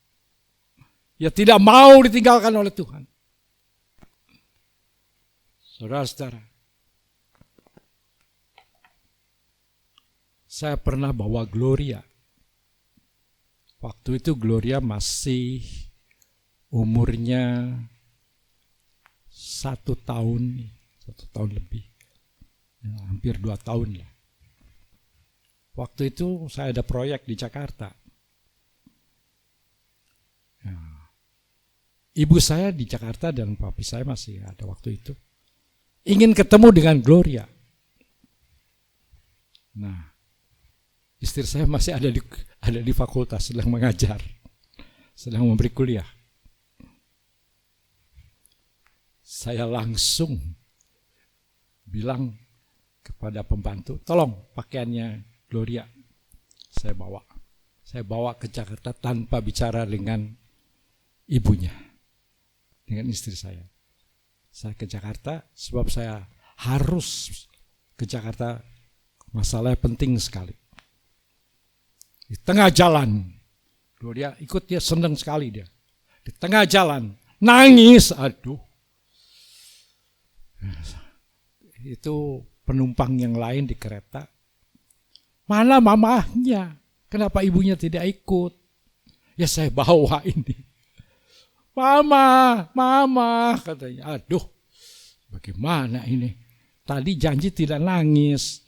Speaker 3: Dia tidak mau ditinggalkan oleh Tuhan. Saudara-saudara, saya pernah bawa Gloria. Waktu itu Gloria masih umurnya 1 tahun lebih, ya, hampir 2 tahun lah. Waktu itu saya ada proyek di Jakarta. Ya, ibu saya di Jakarta dan papi saya masih ada waktu itu. Ingin ketemu dengan Gloria. Nah, istri saya masih ada di fakultas, sedang mengajar, sedang memberi kuliah. Saya langsung bilang kepada pembantu, tolong pakaiannya Gloria saya bawa ke Jakarta tanpa bicara dengan ibunya, dengan istri saya. Saya ke Jakarta sebab saya harus ke Jakarta, masalahnya penting sekali. Di tengah jalan, Gloria ikut, dia senang sekali dia. Di tengah jalan, nangis, aduh. Itu penumpang yang lain di kereta. Mana mamahnya? Kenapa ibunya tidak ikut? Ya saya bawa ini. Mama, katanya. Aduh, bagaimana ini? Tadi janji tidak nangis,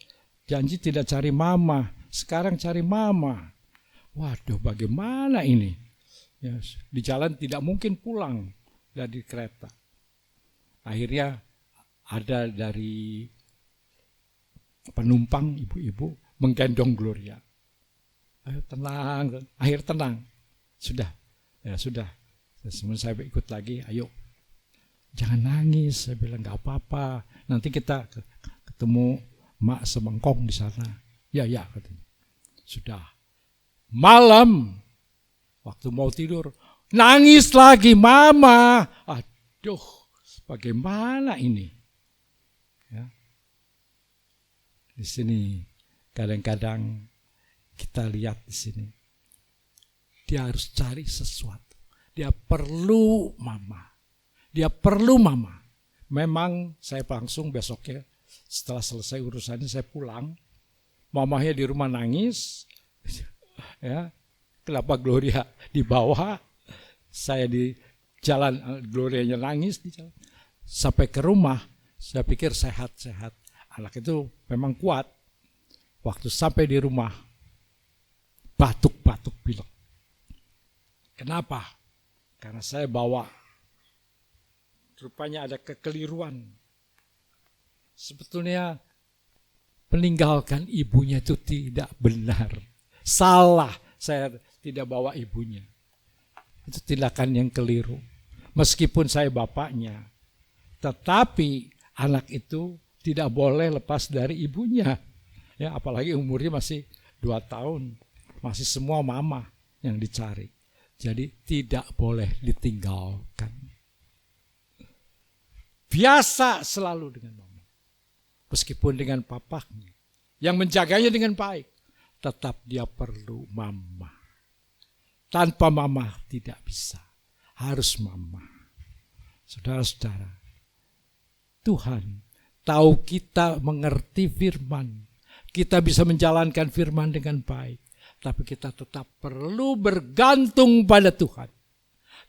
Speaker 3: janji tidak cari mama, sekarang cari mama. Waduh, bagaimana ini? Ya, di jalan tidak mungkin pulang dari kereta. Akhirnya ada dari penumpang ibu-ibu menggendong Gloria. Ayo tenang, akhir tenang. Sudah. Sementara saya ikut lagi, ayo. Jangan nangis, saya bilang nggak apa-apa. Nanti kita ketemu Mak Semengkong di sana. Ya, katanya. Sudah. Malam, waktu mau tidur, nangis lagi, Mama. Aduh, bagaimana ini? Ya. Di sini kadang-kadang kita lihat di sini. Dia harus cari sesuatu. Dia perlu mama. Memang saya langsung besoknya setelah selesai urusannya saya pulang. Mamanya di rumah nangis. Ya, kenapa Gloria dibawa? Saya di jalan, Glorianya nangis di jalan. Sampai ke rumah, saya pikir sehat-sehat. Anak itu memang kuat. Waktu sampai di rumah, batuk-batuk pilek. Kenapa? Karena saya bawa, rupanya ada kekeliruan. Sebetulnya meninggalkan ibunya itu tidak benar. Salah, saya tidak bawa ibunya. Itu tindakan yang keliru. Meskipun saya bapaknya, tetapi anak itu tidak boleh lepas dari ibunya. Ya, apalagi umurnya masih 2 tahun. Masih semua mama yang dicari. Jadi tidak boleh ditinggalkan. Biasa selalu dengan mama. Meskipun dengan papahnya. Yang menjaganya dengan baik. Tetap dia perlu mama. Tanpa mama tidak bisa. Harus mama. Saudara-saudara. Tuhan tahu kita mengerti firman. Kita bisa menjalankan firman dengan baik. Tapi kita tetap perlu bergantung pada Tuhan.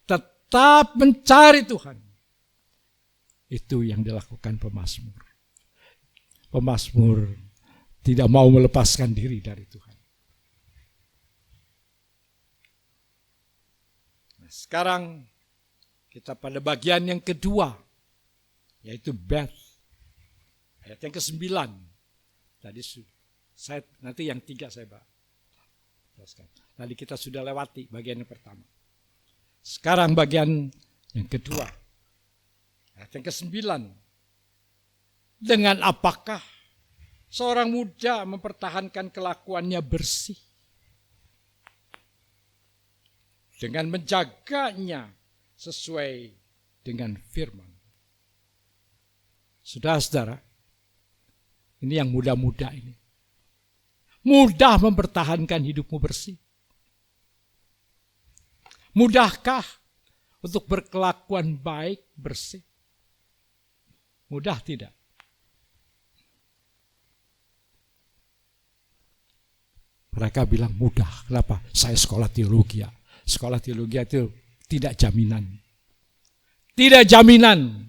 Speaker 3: Tetap mencari Tuhan. Itu yang dilakukan pemazmur. Pemazmur tidak mau melepaskan diri dari Tuhan. Nah, sekarang kita pada bagian yang kedua. Yaitu Beth. Ayat yang ke-9. Tadi saya nanti yang 3 saya bahas. Tadi kita sudah lewati bagian yang pertama. Sekarang bagian yang kedua. Ayat yang ke-9. Dengan apakah seorang muda mempertahankan kelakuannya bersih? Dengan menjaganya sesuai dengan firman. Saudara-saudara, ini yang muda-muda ini. Mudah mempertahankan hidupmu bersih. Mudahkah untuk berkelakuan baik, bersih? Mudah tidak? Mereka bilang mudah. Kenapa? Saya sekolah teologi. Sekolah teologi itu tidak jaminan. Tidak jaminan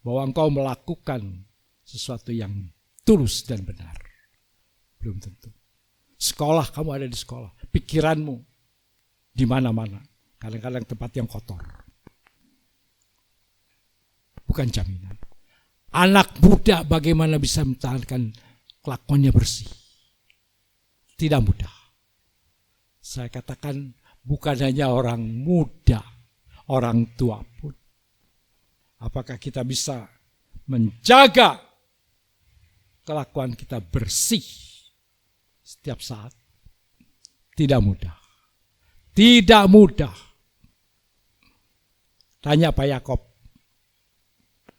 Speaker 3: bahwa engkau melakukan sesuatu yang tulus dan benar. Belum tentu. Sekolah, kamu ada di sekolah. Pikiranmu di mana-mana. Kadang-kadang tempat yang kotor. Bukan jaminan. Anak muda bagaimana bisa mempertahankan kelakuannya bersih? Tidak mudah. Saya katakan bukan hanya orang muda, orang tua pun. Apakah kita bisa menjaga kelakuan kita bersih setiap saat? Tidak mudah. Tidak mudah. Tanya Pak Yakob.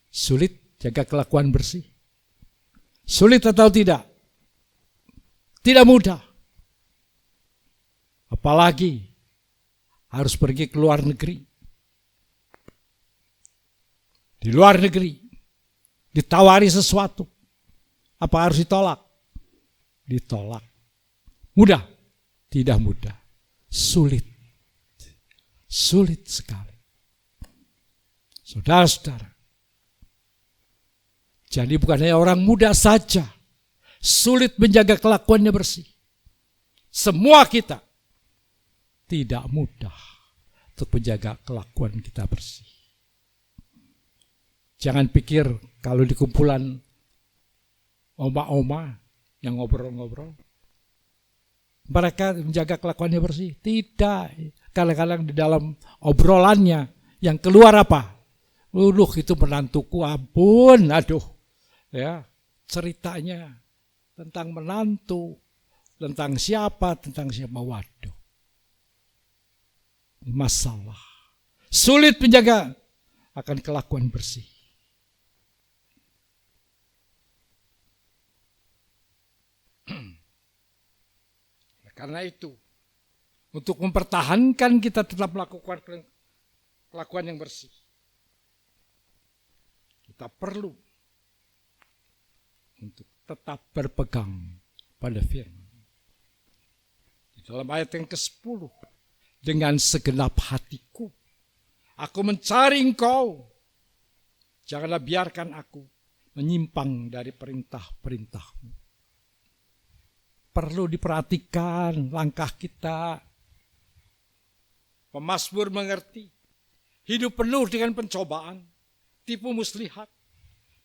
Speaker 3: Sulit jaga kelakuan bersih? Sulit atau tidak? Tidak mudah. Apalagi harus pergi ke luar negeri. Di luar negeri ditawari sesuatu. Apa harus ditolak? Ditolak. Mudah? Tidak mudah. Sulit. Sulit sekali. Saudara-saudara. Jadi bukan hanya orang muda saja sulit menjaga kelakuannya bersih. Semua kita tidak mudah untuk menjaga kelakuan kita bersih. Jangan pikir kalau di kumpulan oma-oma yang ngobrol-ngobrol, mereka menjaga kelakuannya bersih. Tidak. Kadang-kadang di dalam obrolannya yang keluar apa? Itu menantuku, ampun, aduh. Ya, ceritanya tentang menantu, tentang siapa, waduh. Masalah. Sulit menjaga akan kelakuan bersih. Karena itu, untuk mempertahankan kita tetap melakukan kelakuan yang bersih, kita perlu untuk tetap berpegang pada firman. Di dalam ayat yang ke-10, dengan segenap hatiku, aku mencari engkau. Janganlah biarkan aku menyimpang dari perintah-perintahmu. Perlu diperhatikan langkah kita. Pemazmur mengerti, hidup penuh dengan pencobaan, tipu muslihat.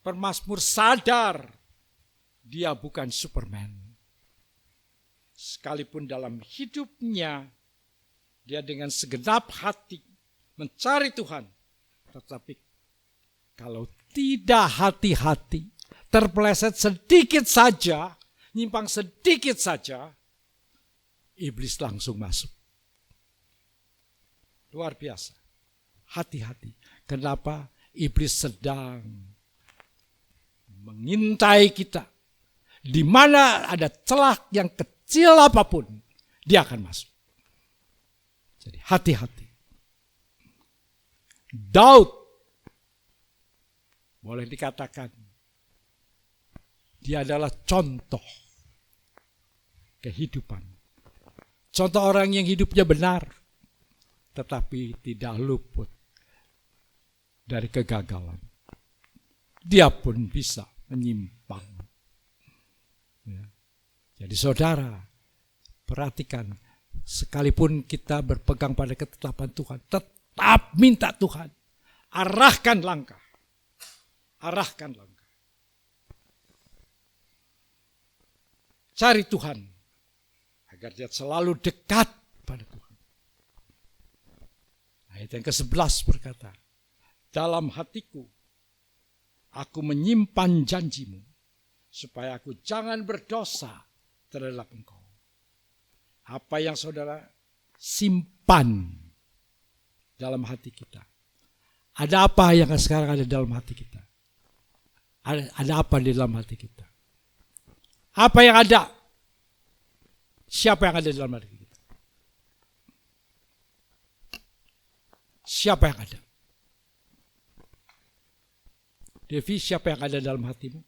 Speaker 3: Pemazmur sadar, dia bukan Superman. Sekalipun dalam hidupnya, dia dengan segenap hati mencari Tuhan. Tetapi kalau tidak hati-hati, terpeleset sedikit saja, nyimpang sedikit saja, iblis langsung masuk. Luar biasa. Hati-hati. Kenapa? Iblis sedang mengintai kita. Di mana ada celah yang kecil apapun, dia akan masuk. Jadi hati-hati. Daud, boleh dikatakan, dia adalah contoh kehidupan. Contoh orang yang hidupnya benar, tetapi tidak luput dari kegagalan. Dia pun bisa menyimpang. Ya. Jadi saudara, perhatikan, sekalipun kita berpegang pada ketetapan Tuhan, tetap minta Tuhan, arahkan langkah. Arahkan langkah. Cari Tuhan, agar dia selalu dekat pada Tuhan. Ayat yang ke-11 berkata, dalam hatiku, aku menyimpan janjimu, supaya aku jangan berdosa terhadap engkau. Apa yang saudara simpan dalam hati kita? Ada apa yang sekarang ada dalam hati kita? Ada apa di dalam hati kita? Apa yang ada? Siapa yang ada dalam hati kita? Siapa yang ada? Devi, siapa yang ada dalam hatimu?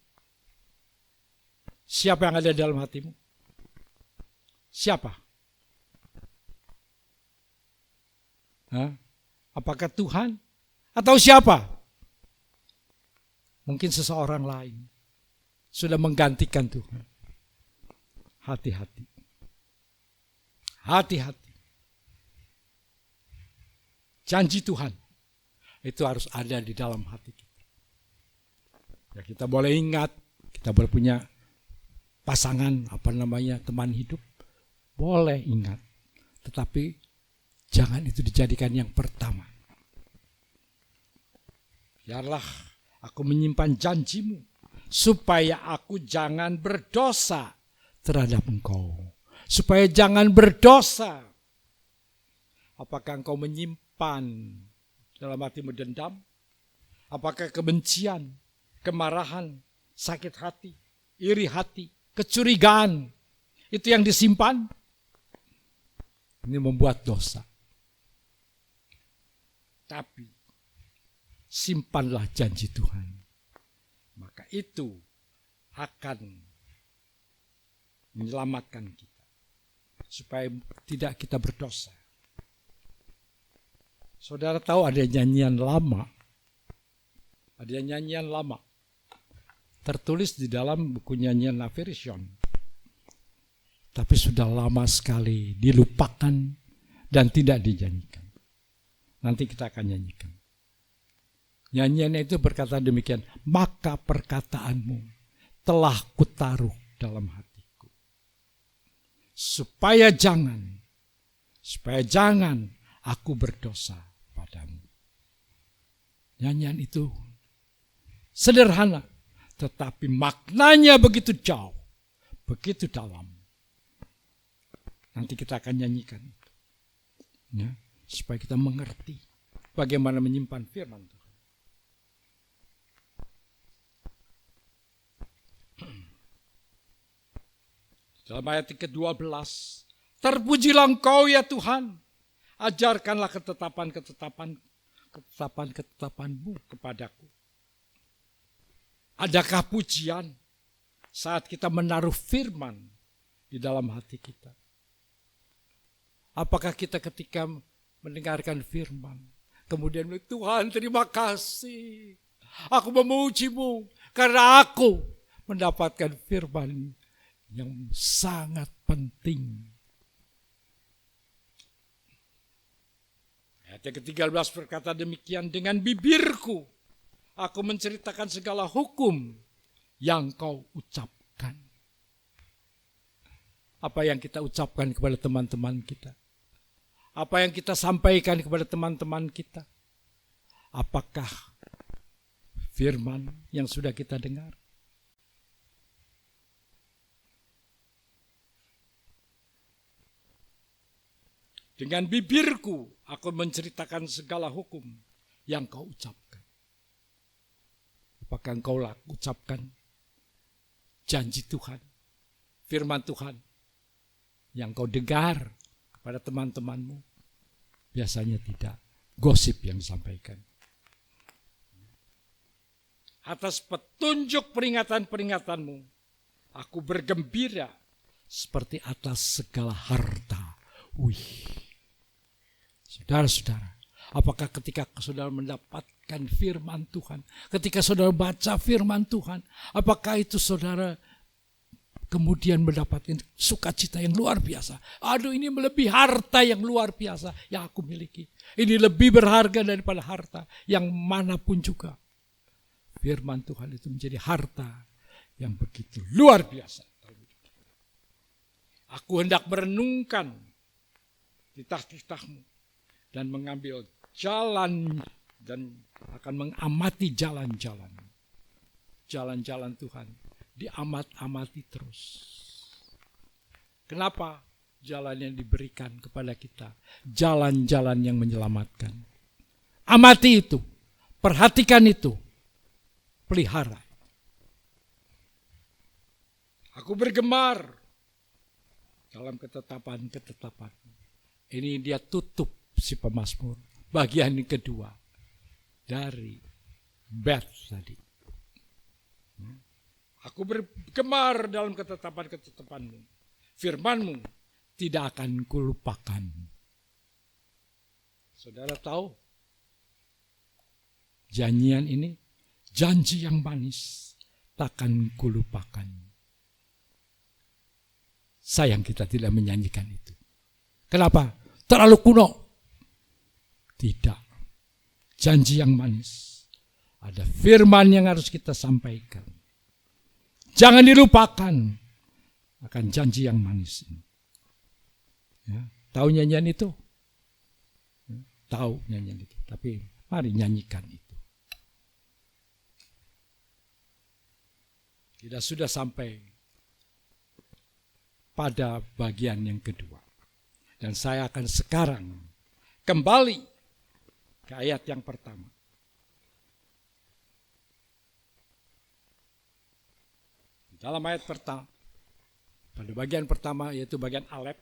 Speaker 3: Siapa yang ada dalam hatimu? Siapa? Hah? Apakah Tuhan? Atau siapa? Mungkin seseorang lain sudah menggantikan Tuhan. Hati-hati. Hati-hati. Janji Tuhan itu harus ada di dalam hati kita. Ya, kita boleh ingat, kita boleh punya pasangan, teman hidup, boleh ingat. Tetapi jangan itu dijadikan yang pertama. Biarlah aku menyimpan janjimu, supaya aku jangan berdosa terhadap engkau. Supaya jangan berdosa. Apakah engkau menyimpan dalam hatimu dendam? Apakah kebencian, kemarahan, sakit hati, iri hati, kecurigaan, itu yang disimpan, ini membuat dosa. Tapi simpanlah janji Tuhan, maka itu akan menyelamatkan kita, supaya tidak kita berdosa. Saudara tahu ada nyanyian lama, tertulis di dalam buku nyanyian La Version, tapi sudah lama sekali dilupakan dan tidak dinyanyikan. Nanti kita akan nyanyikan. Nyanyiannya itu berkata demikian, maka perkataanmu telah kutaruh dalam hatiku, supaya jangan aku berdosa padamu. Nyanyian itu sederhana, tetapi maknanya begitu jauh, begitu dalam. Nanti kita akan nyanyikan, ya, supaya kita mengerti bagaimana menyimpan firman Tuhan. Dalam ayat ke-12, terpujilah Engkau ya Tuhan, ajarkanlah ketetapan-ketetapan-Mu kepadaku. Adakah pujian saat kita menaruh firman di dalam hati kita? Apakah kita ketika mendengarkan firman, kemudian Tuhan terima kasih, aku memuji-Mu karena aku mendapatkan firman yang sangat penting. Ayat yang ke-13 berkata demikian, dengan bibirku aku menceritakan segala hukum yang Kau ucapkan. Apa yang kita ucapkan kepada teman-teman kita? Apa yang kita sampaikan kepada teman-teman kita? Apakah firman yang sudah kita dengar? Dengan bibirku aku menceritakan segala hukum yang Kau ucapkan. Apakah engkau ucapkan janji Tuhan, firman Tuhan yang kau dengar kepada teman-temanmu? Biasanya tidak, gosip yang disampaikan. Atas petunjuk peringatan-peringatanmu, aku bergembira seperti atas segala harta. Saudara-saudara, apakah ketika saudara mendapatkan firman Tuhan, ketika saudara baca firman Tuhan, apakah itu saudara kemudian mendapatkan sukacita yang luar biasa? Aduh, ini melebihi harta yang luar biasa yang aku miliki. Ini lebih berharga daripada harta yang manapun juga. Firman Tuhan itu menjadi harta yang begitu luar biasa. Aku hendak merenungkan titah-titahmu dan mengambil jalan dan akan mengamati jalan-jalan. Jalan-jalan Tuhan diamat-amati terus. Kenapa? Jalan yang diberikan kepada kita, jalan-jalan yang menyelamatkan. Amati itu, perhatikan itu, pelihara. Aku bergemar dalam ketetapan-ketetapan. Ini dia tutup si pemazmur, bagian yang kedua dari Beth tadi. Aku bergemar dalam ketetapan-ketetapanmu. Firmanmu tidak akan kulupakan. Saudara tahu, janjian ini, janji yang manis, takkan kulupakan. Sayang kita tidak menyanyikan itu. Kenapa? Terlalu kuno. Tidak. Janji yang manis. Ada firman yang harus kita sampaikan. Jangan dilupakan akan janji yang manis ini. Ya, tahu nyanyian itu? Ya, tahu nyanyian itu. Tapi mari nyanyikan itu. Kita sudah sampai pada bagian yang kedua. Dan saya akan sekarang kembali ke ayat yang pertama. Dalam ayat pertama, pada bagian pertama yaitu bagian Alef,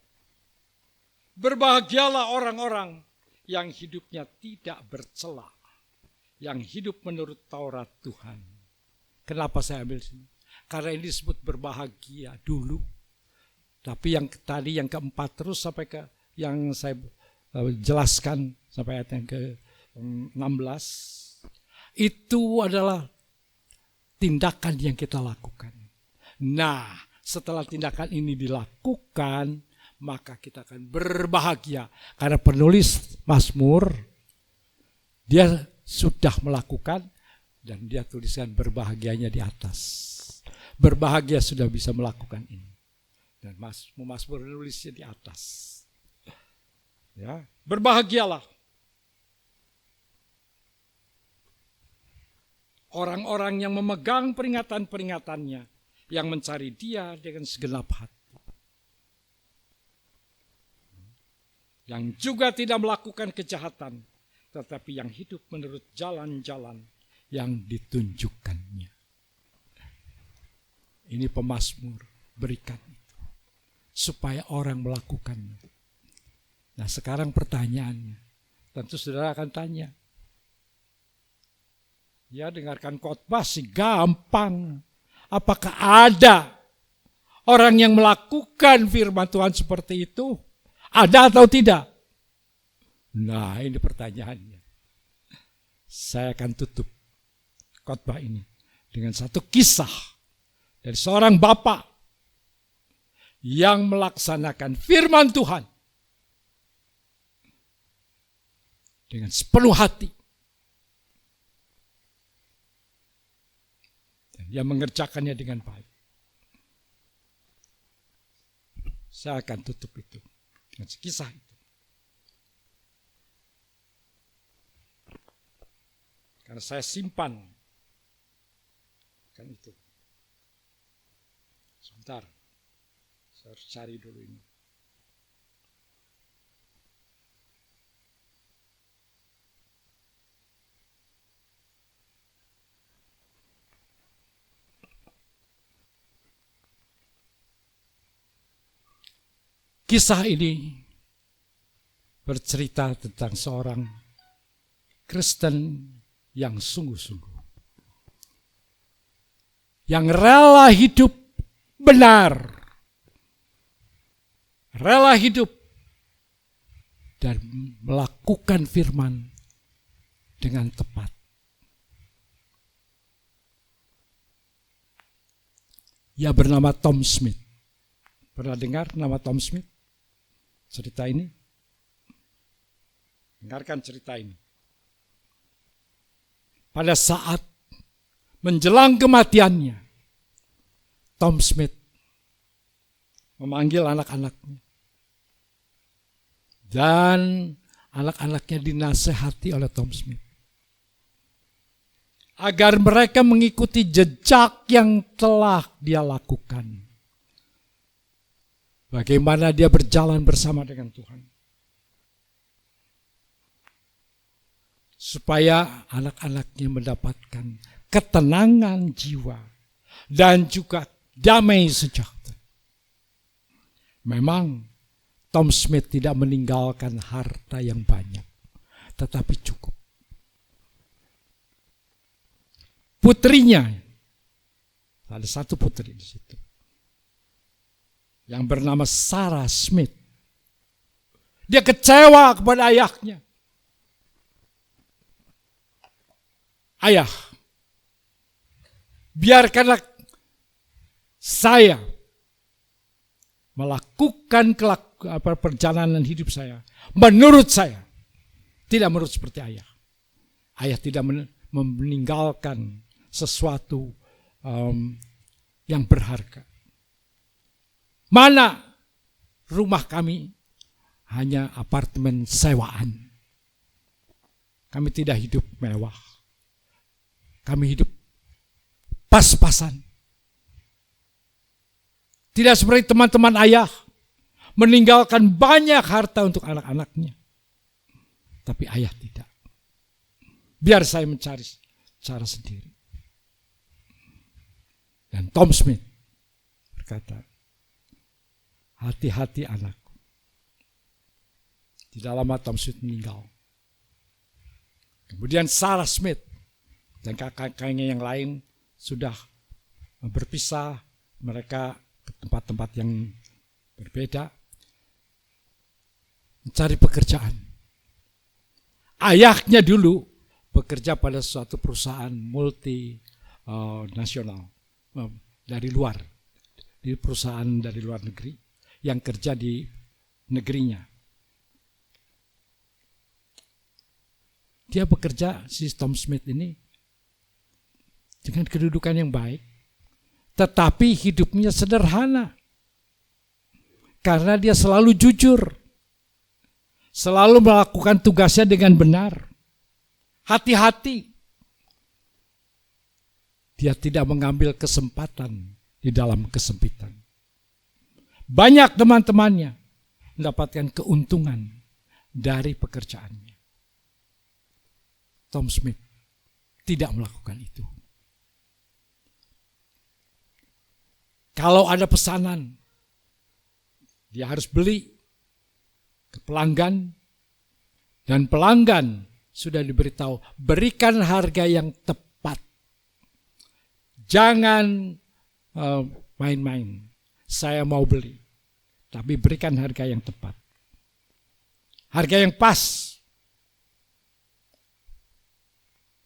Speaker 3: berbahagialah orang-orang yang hidupnya tidak bercela, yang hidup menurut Taurat Tuhan. Kenapa saya ambil sini? Karena ini disebut berbahagia dulu. Tapi yang tadi yang keempat terus sampai ke yang saya jelaskan sampai ayat yang ke-16, itu adalah tindakan yang kita lakukan. Nah, setelah tindakan ini dilakukan, maka kita akan berbahagia. Karena penulis Mazmur, dia sudah melakukan dan dia tuliskan berbahagianya di atas. Berbahagia sudah bisa melakukan ini. Dan Mazmur nulisnya di atas. Ya, berbahagialah orang-orang yang memegang peringatan-peringatannya, yang mencari Dia dengan segenap hati, yang juga tidak melakukan kejahatan, tetapi yang hidup menurut jalan-jalan yang ditunjukkannya. Ini pemazmur berikan itu, supaya orang melakukannya. Nah, sekarang pertanyaannya, tentu saudara akan tanya, ya dengarkan khotbah sih gampang. Apakah ada orang yang melakukan firman Tuhan seperti itu? Ada atau tidak? Nah, ini pertanyaannya. Saya akan tutup khotbah ini dengan satu kisah dari seorang bapak yang melaksanakan firman Tuhan dengan sepenuh hati. Dia mengerjakannya dengan baik. Saya akan tutup itu dengan kisah itu. Karena saya simpan kan itu. Sebentar, saya harus cari dulu ini. Kisah ini bercerita tentang seorang Kristen yang sungguh-sungguh, yang rela hidup benar, rela hidup dan melakukan firman dengan tepat. Ia bernama Tom Smith. Pernah dengar nama Tom Smith? Cerita ini? Dengarkan cerita ini. Pada saat menjelang kematiannya, Tom Smith memanggil anak-anaknya. Dan anak-anaknya dinasehati oleh Tom Smith, agar mereka mengikuti jejak yang telah dia lakukan. Bagaimana dia berjalan bersama dengan Tuhan. Supaya anak-anaknya mendapatkan ketenangan jiwa dan juga damai sejahtera. Memang Tom Smith tidak meninggalkan harta yang banyak, tetapi cukup. Putrinya, ada satu putri di situ, yang bernama Sarah Smith. Dia kecewa kepada ayahnya. Ayah, biarkanlah saya melakukan perjalanan hidup saya menurut saya, tidak menurut seperti ayah. Ayah tidak meninggalkan sesuatu yang berharga. Mana rumah kami hanya apartemen sewaan. Kami tidak hidup mewah. Kami hidup pas-pasan. Tidak seperti teman-teman ayah meninggalkan banyak harta untuk anak-anaknya. Tapi ayah tidak. Biar saya mencari cara sendiri. Dan Tom Smith berkata, hati-hati anakku. Tidak lama Tom Smith meninggal. Kemudian Sarah Smith dan kakak-kakaknya yang lain sudah berpisah, mereka ke tempat-tempat yang berbeda, mencari pekerjaan. Ayahnya dulu bekerja pada suatu perusahaan multinasional dari luar, di perusahaan dari luar negeri yang kerja di negerinya. Dia bekerja, si Tom Smith ini, dengan kedudukan yang baik, tetapi hidupnya sederhana. Karena dia selalu jujur, selalu melakukan tugasnya dengan benar. Hati-hati. Dia tidak mengambil kesempatan di dalam kesempitan. Banyak teman-temannya mendapatkan keuntungan dari pekerjaannya. Tom Smith tidak melakukan itu. Kalau ada pesanan, dia harus beli ke pelanggan, dan pelanggan sudah diberitahu, berikan harga yang tepat. Jangan main-main. Saya mau beli, tapi berikan harga yang tepat. Harga yang pas.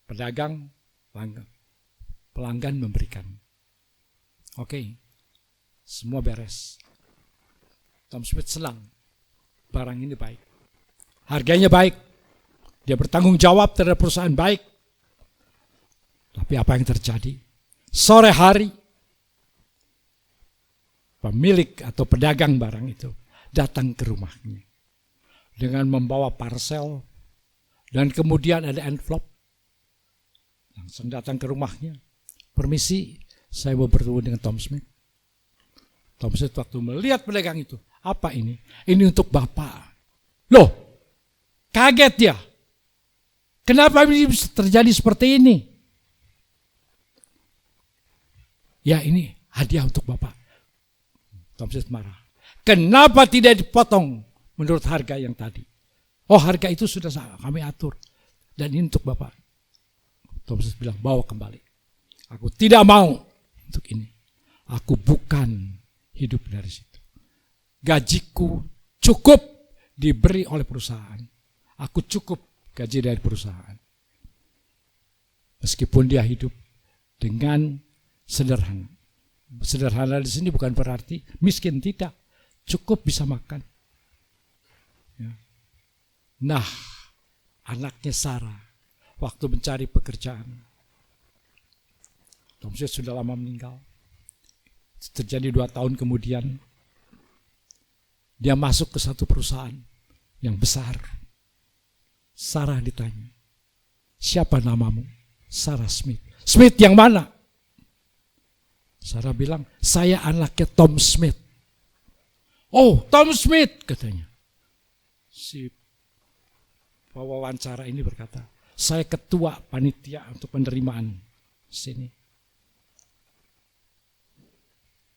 Speaker 3: Pedagang, pelanggan memberikan. Oke, semua beres. Tom Smith senang, barang ini baik. Harganya baik, dia bertanggung jawab terhadap perusahaan baik. Tapi apa yang terjadi? Sore hari, pemilik atau pedagang barang itu datang ke rumahnya dengan membawa parcel, dan kemudian ada envelope. Langsung datang ke rumahnya. Permisi, saya mau bertemu dengan Tom Smith. Tom Smith waktu melihat pedagang itu, apa ini? Ini untuk Bapak. Loh, kaget dia. Kenapa ini bisa terjadi seperti ini? Ya, ini hadiah untuk Bapak. Tom Smith marah. Kenapa tidak dipotong menurut harga yang tadi? Oh, harga itu sudah kami atur. Dan ini untuk Bapak. Tom Smith bilang, bawa kembali. Aku tidak mau untuk ini. Aku bukan hidup dari situ. Gajiku cukup diberi oleh perusahaan. Aku cukup gaji dari perusahaan. Meskipun dia hidup dengan sederhana. Sederhana di sini bukan berarti miskin, tidak. Cukup bisa makan. Ya. Nah, anaknya Sarah waktu mencari pekerjaan, Tom Smith sudah lama meninggal. Terjadi 2 tahun kemudian, dia masuk ke satu perusahaan yang besar. Sarah ditanya, siapa namamu? Sarah Smith. Smith yang mana? Sarah bilang, saya anaknya Tom Smith. Oh, Tom Smith, katanya. Si pewawancara ini berkata, saya ketua panitia untuk penerimaan sini.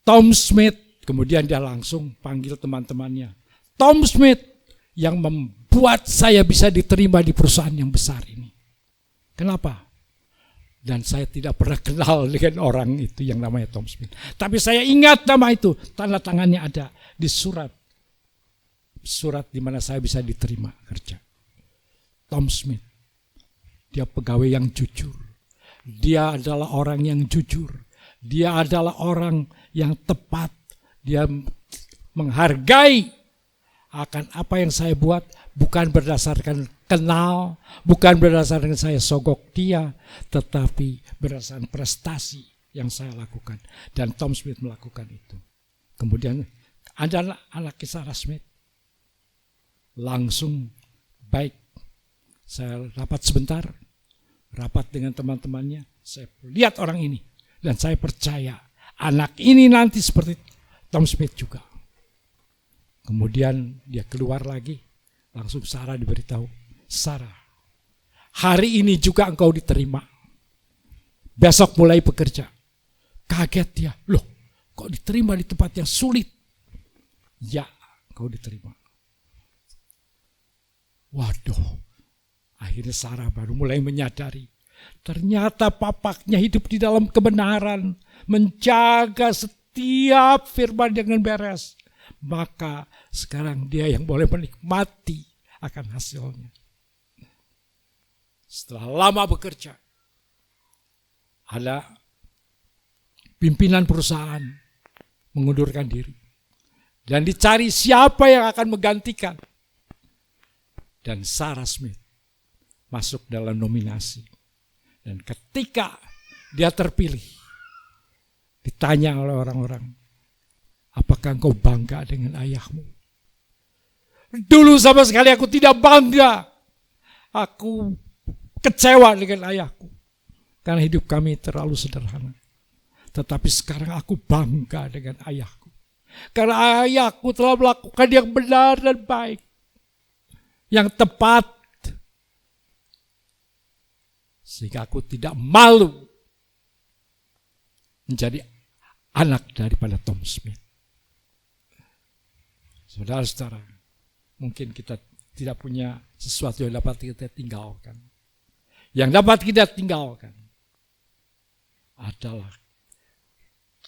Speaker 3: Tom Smith, kemudian dia langsung panggil teman-temannya. Tom Smith yang membuat saya bisa diterima di perusahaan yang besar ini. Kenapa? Dan saya tidak pernah kenal dengan orang itu yang namanya Tom Smith. Tapi saya ingat nama itu, tanda tangannya ada di surat di mana saya bisa diterima kerja. Tom Smith. Dia pegawai yang jujur. Dia adalah orang yang jujur. Dia adalah orang yang tepat. Dia menghargai akan apa yang saya buat, bukan berdasarkan kenal, bukan berdasarkan saya sogok dia, tetapi berdasarkan prestasi yang saya lakukan. Dan Tom Smith melakukan itu. Kemudian ada anak Sarah Smith. Langsung baik. Saya rapat sebentar, rapat dengan teman-temannya, saya lihat orang ini, dan saya percaya anak ini nanti seperti Tom Smith juga. Kemudian dia keluar lagi, langsung Sarah diberitahu, Sarah, hari ini juga engkau diterima, besok mulai bekerja. Kaget dia, loh kok diterima di tempat yang sulit? Ya, kau diterima. Waduh, akhirnya Sarah baru mulai menyadari. Ternyata papaknya hidup di dalam kebenaran. Menjaga setiap firman dengan beres. Maka sekarang dia yang boleh menikmati akan hasilnya. Setelah lama bekerja, ada pimpinan perusahaan mengundurkan diri. Dan dicari siapa yang akan menggantikan. Dan Sarah Smith masuk dalam nominasi. Dan ketika dia terpilih, ditanya oleh orang-orang, apakah engkau bangga dengan ayahmu? Dulu sama sekali aku tidak bangga. Aku kecewa dengan ayahku. Karena hidup kami terlalu sederhana. Tetapi sekarang aku bangga dengan ayahku. Karena ayahku telah melakukan yang benar dan baik. Yang tepat. Sehingga aku tidak malu menjadi anak daripada Tom Smith. Saudara-saudara, mungkin kita tidak punya sesuatu yang dapat kita tinggalkan. Yang dapat kita tinggalkan adalah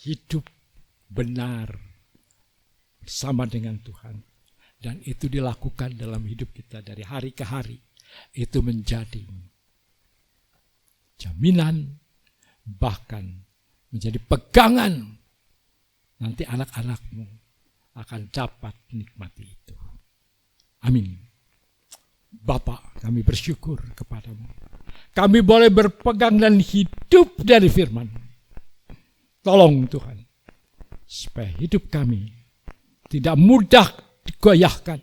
Speaker 3: hidup benar bersama dengan Tuhan. Dan itu dilakukan dalam hidup kita dari hari ke hari. Itu menjadi jaminan, bahkan menjadi pegangan. Nanti anak-anakmu akan dapat menikmati itu. Amin. Bapa, kami bersyukur kepadamu. Kami boleh berpegang dan hidup dari firman. Tolong Tuhan, supaya hidup kami tidak mudah digoyahkan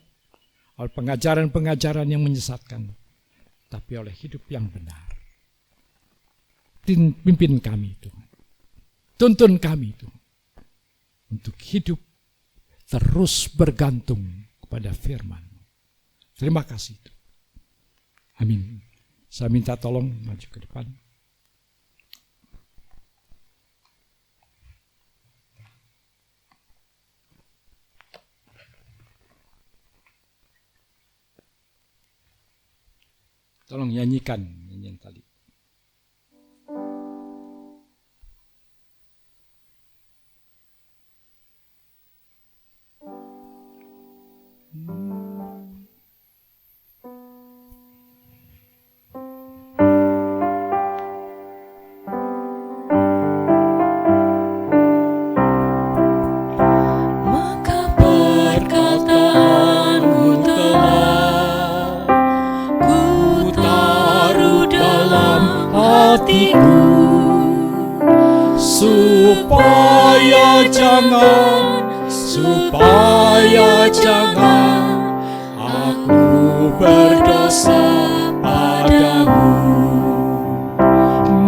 Speaker 3: oleh pengajaran-pengajaran yang menyesatkan, tapi oleh hidup yang benar. Pimpin kami Tuhan. Tuntun kami Tuhan. Untuk hidup terus bergantung kepada firman. Terima kasih Tuhan. Amin. Saya minta tolong maju ke depan. Tolong nyanyikan nyanyian tadi.
Speaker 2: Maka perkataanmu telah ku taruh dalam hatiku,
Speaker 3: supaya jangan aku berdosa padamu.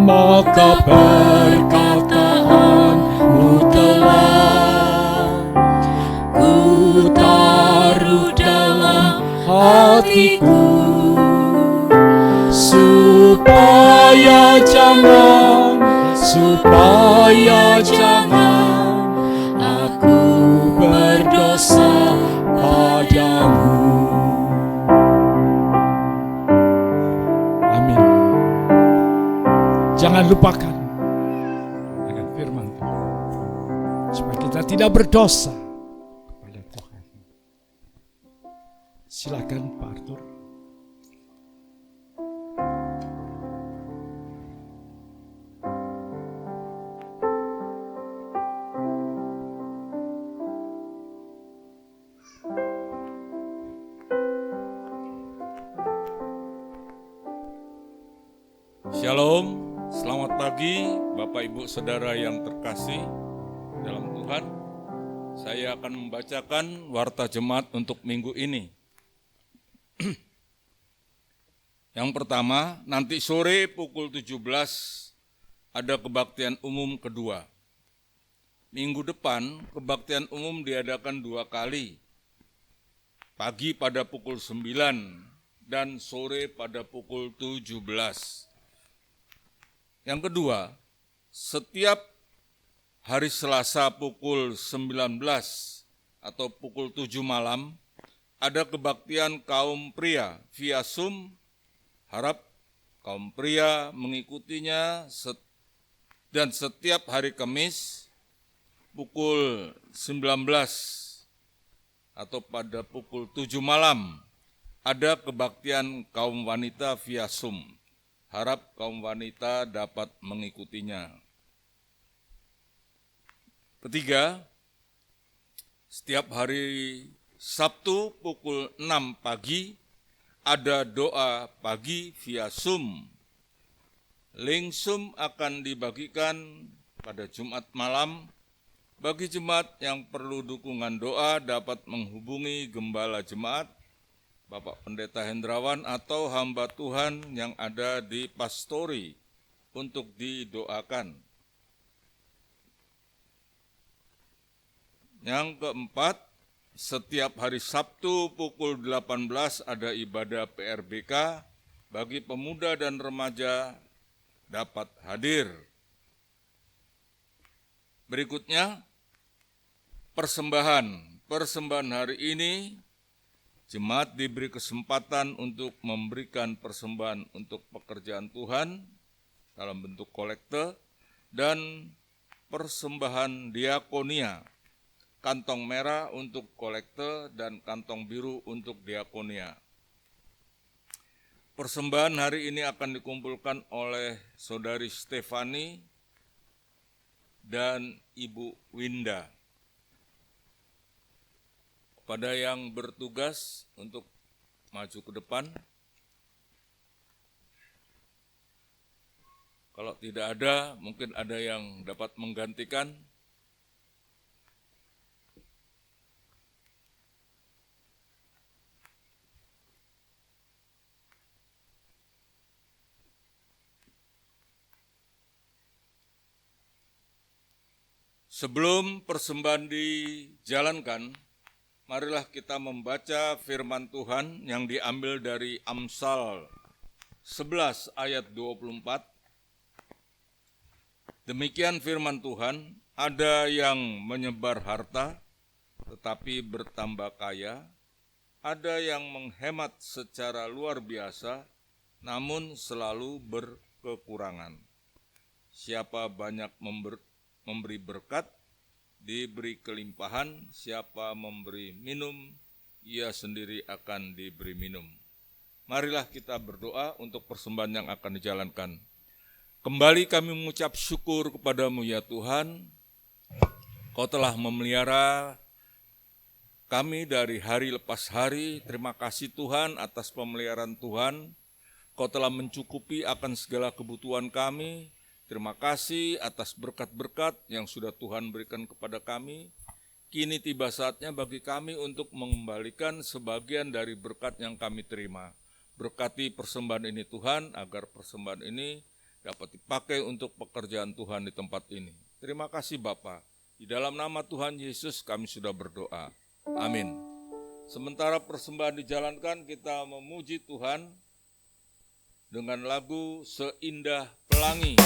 Speaker 3: Maka perkataanmu telah
Speaker 2: ku taruh dalam hatiku,
Speaker 3: supaya jangan
Speaker 2: aku
Speaker 3: berdosa padamu. Amin. Jangan lupakan akan firman Tuhan, supaya kita tidak berdosa kepada Tuhan. Silakan Pak Arthur.
Speaker 4: Shalom, selamat pagi Bapak Ibu Saudara yang terkasih dalam Tuhan. Saya akan membacakan warta jemaat untuk minggu ini. Yang pertama, nanti sore pukul 17 ada kebaktian umum kedua. Minggu depan kebaktian umum diadakan 2 kali. Pagi pada pukul 9 dan sore pada pukul 17. Yang kedua, setiap hari Selasa pukul 19 atau pukul 7 malam, ada kebaktian kaum pria via Zoom. Harap kaum pria mengikutinya dan setiap hari Kamis pukul 19 atau pada pukul 7 malam ada kebaktian kaum wanita via Zoom. Harap kaum wanita dapat mengikutinya. Ketiga, setiap hari Sabtu pukul 6 pagi ada doa pagi via Zoom. Link Zoom akan dibagikan pada Jumat malam. Bagi jemaat yang perlu dukungan doa dapat menghubungi Gembala Jemaat, Bapak Pendeta Hendrawan atau hamba Tuhan yang ada di Pastori untuk didoakan. Yang keempat, setiap hari Sabtu pukul 18 ada ibadah PRBK, bagi pemuda dan remaja dapat hadir. Berikutnya, persembahan hari ini, jemaat diberi kesempatan untuk memberikan persembahan untuk pekerjaan Tuhan dalam bentuk kolekte dan persembahan diakonia. Kantong merah untuk kolekte dan kantong biru untuk diakonia. Persembahan hari ini akan dikumpulkan oleh Saudari Stefani dan Ibu Winda. Pada yang bertugas untuk maju ke depan, kalau tidak ada, mungkin ada yang dapat menggantikan. Sebelum persembahan dijalankan, marilah kita membaca firman Tuhan yang diambil dari Amsal 11 ayat 24. Demikian firman Tuhan, ada yang menyebar harta tetapi bertambah kaya, ada yang menghemat secara luar biasa namun selalu berkekurangan. Siapa banyak memberi berkat, diberi kelimpahan. Siapa memberi minum, ia sendiri akan diberi minum. Marilah kita berdoa untuk persembahan yang akan dijalankan. Kembali kami mengucap syukur kepadamu ya Tuhan. Kau telah memelihara kami dari hari lepas hari. Terima kasih Tuhan atas pemeliharaan Tuhan. Kau telah mencukupi akan segala kebutuhan kami. Terima kasih atas berkat-berkat yang sudah Tuhan berikan kepada kami. Kini tiba saatnya bagi kami untuk mengembalikan sebagian dari berkat yang kami terima. Berkati persembahan ini Tuhan, agar persembahan ini dapat dipakai untuk pekerjaan Tuhan di tempat ini. Terima kasih Bapa. Di dalam nama Tuhan Yesus kami sudah berdoa. Amin. Sementara persembahan dijalankan, kita memuji Tuhan dengan lagu Seindah Pelangi.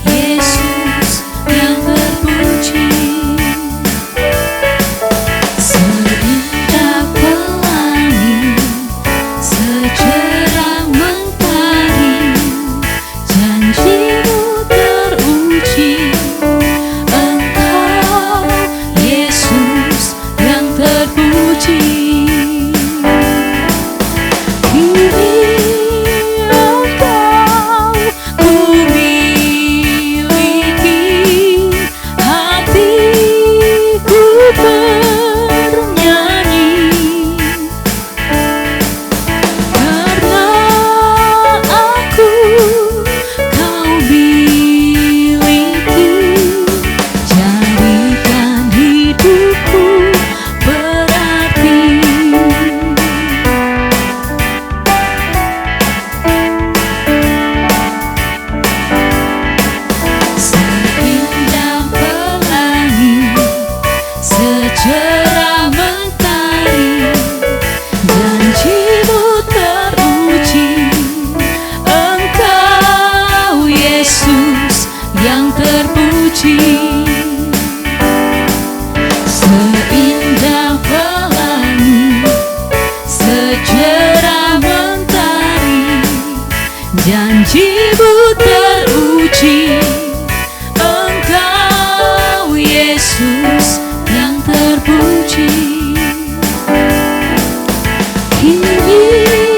Speaker 2: Yesus yang berpuji. terpuji. Seindah pelangi, secerah mentari, janji-Mu teruji. Engkau Yesus yang terpuji. Kini Engkau ku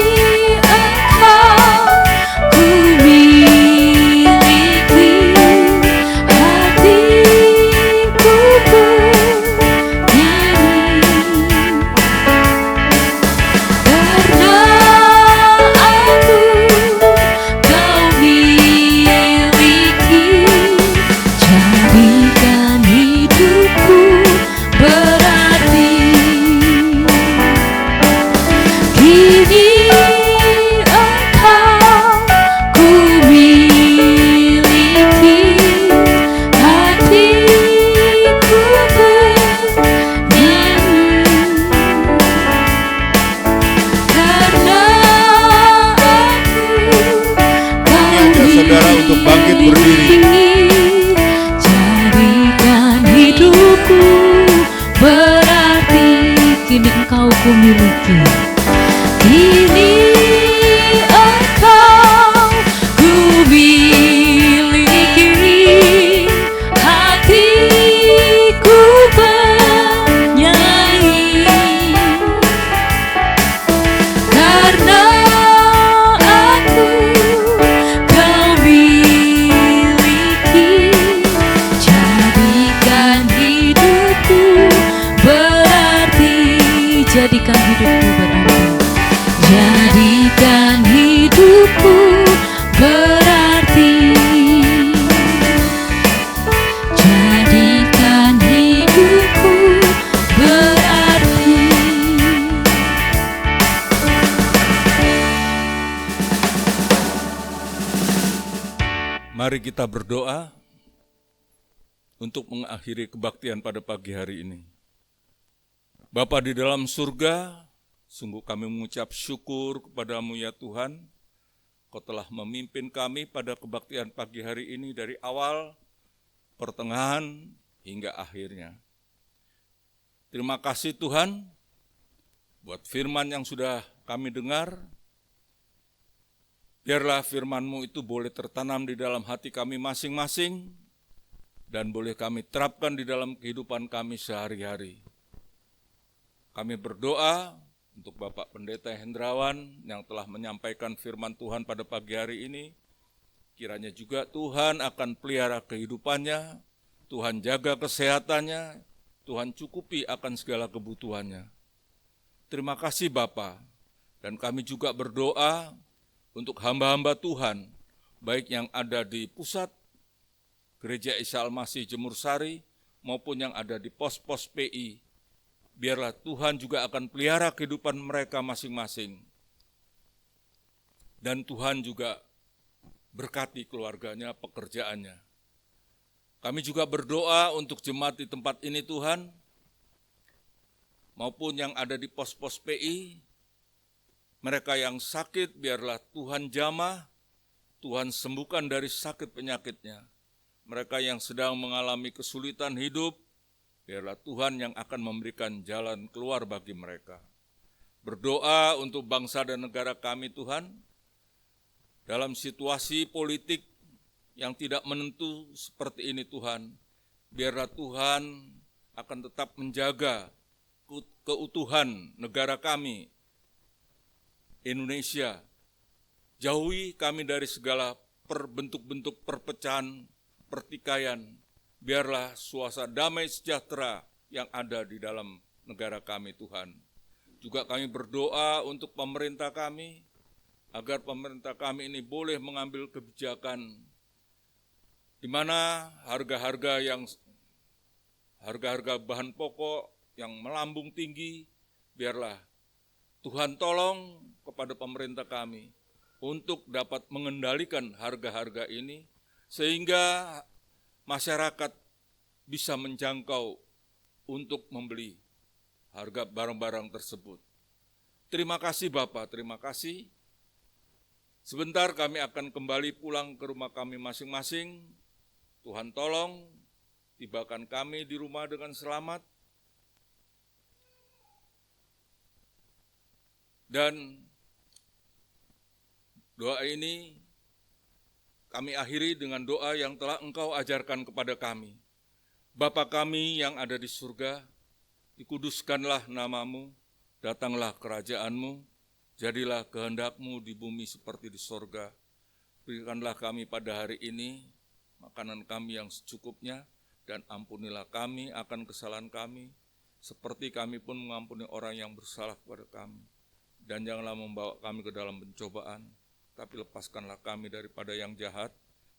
Speaker 2: miliki, hatiku bernyanyi. Karena aku Kau miliki, jadikan hidupku berarti. Kini Engkau ku miliki, hatiku bernyanyi. Karena aku
Speaker 4: Mengajak saudara untuk bangkit berdiri.
Speaker 2: jadikan hidupku berarti. Kini Engkau ku miliki. Kini Engkau ku miliki, hatiku bernyanyi. Karena aku Kau miliki, jadikan hidupku berarti. Jadikan hidupku berarti. Jadikan hidupku berarti. Jadikan hidupku berarti.
Speaker 4: Mari kita berdoa untuk mengakhiri kebaktian pada pagi hari ini. Bapa di dalam surga, sungguh kami mengucap syukur kepadamu ya Tuhan. Kau telah memimpin kami pada kebaktian pagi hari ini dari awal, pertengahan, hingga akhirnya. Terima kasih Tuhan buat firman yang sudah kami dengar. Biarlah firman-Mu itu boleh tertanam di dalam hati kami masing-masing dan boleh kami terapkan di dalam kehidupan kami sehari-hari. Kami berdoa untuk Bapak Pendeta Hendrawan yang telah menyampaikan firman Tuhan pada pagi hari ini. Kiranya juga Tuhan akan pelihara kehidupannya, Tuhan jaga kesehatannya, Tuhan cukupi akan segala kebutuhannya. Terima kasih Bapa, dan kami juga berdoa untuk hamba-hamba Tuhan, baik yang ada di pusat Gereja Isa Al-Masih Jemur Sari, maupun yang ada di pos-pos PI. Biarlah Tuhan juga akan pelihara kehidupan mereka masing-masing. Dan Tuhan juga berkati keluarganya, pekerjaannya. Kami juga berdoa untuk jemaat di tempat ini Tuhan, maupun yang ada di pos-pos PI, mereka yang sakit biarlah Tuhan jamah, Tuhan sembuhkan dari sakit penyakitnya. Mereka yang sedang mengalami kesulitan hidup, biarlah Tuhan yang akan memberikan jalan keluar bagi mereka. Berdoa untuk bangsa dan negara kami Tuhan, dalam situasi politik yang tidak menentu seperti ini Tuhan, biarlah Tuhan akan tetap menjaga keutuhan negara kami, Indonesia. Jauhi kami dari segala bentuk-bentuk perpecahan, pertikaian. Biarlah suasana damai sejahtera yang ada di dalam negara kami Tuhan. Juga kami berdoa untuk pemerintah kami, agar pemerintah kami ini boleh mengambil kebijakan di mana harga-harga bahan pokok yang melambung tinggi, biarlah Tuhan tolong kepada pemerintah kami untuk dapat mengendalikan harga-harga ini, sehingga masyarakat bisa menjangkau untuk membeli harga barang-barang tersebut. Terima kasih Bapak, terima kasih. Sebentar kami akan kembali pulang ke rumah kami masing-masing. Tuhan tolong tibakan kami di rumah dengan selamat. Dan doa ini kami akhiri dengan doa yang telah Engkau ajarkan kepada kami. Bapa kami yang ada di surga, dikuduskanlah namamu, datanglah kerajaan-Mu, jadilah kehendak-Mu di bumi seperti di sorga. Berikanlah kami pada hari ini makanan kami yang secukupnya, dan ampunilah kami akan kesalahan kami, seperti kami pun mengampuni orang yang bersalah kepada kami. Dan janganlah membawa kami ke dalam pencobaan, tapi lepaskanlah kami daripada yang jahat,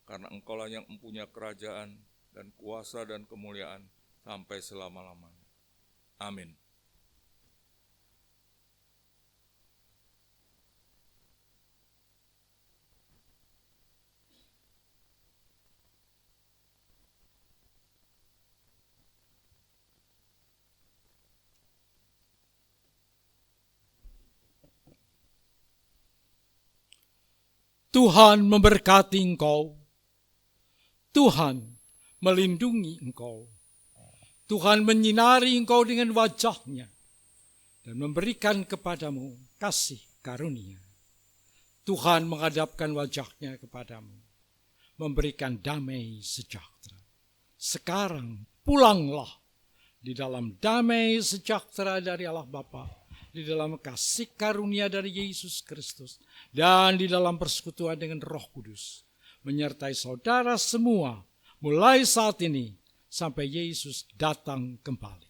Speaker 4: karena Engkaulah yang mempunyai kerajaan dan kuasa dan kemuliaan sampai selama-lamanya. Amin.
Speaker 3: Tuhan memberkati engkau. Tuhan melindungi engkau. Tuhan menyinari engkau dengan wajah-Nya dan memberikan kepadamu kasih karunia. Tuhan menghadapkan wajah-Nya kepadamu, memberikan damai sejahtera. Sekarang pulanglah di dalam damai sejahtera dari Allah Bapa, di dalam kasih karunia dari Yesus Kristus, dan di dalam persekutuan dengan Roh Kudus, menyertai saudara semua mulai saat ini sampai Yesus datang kembali.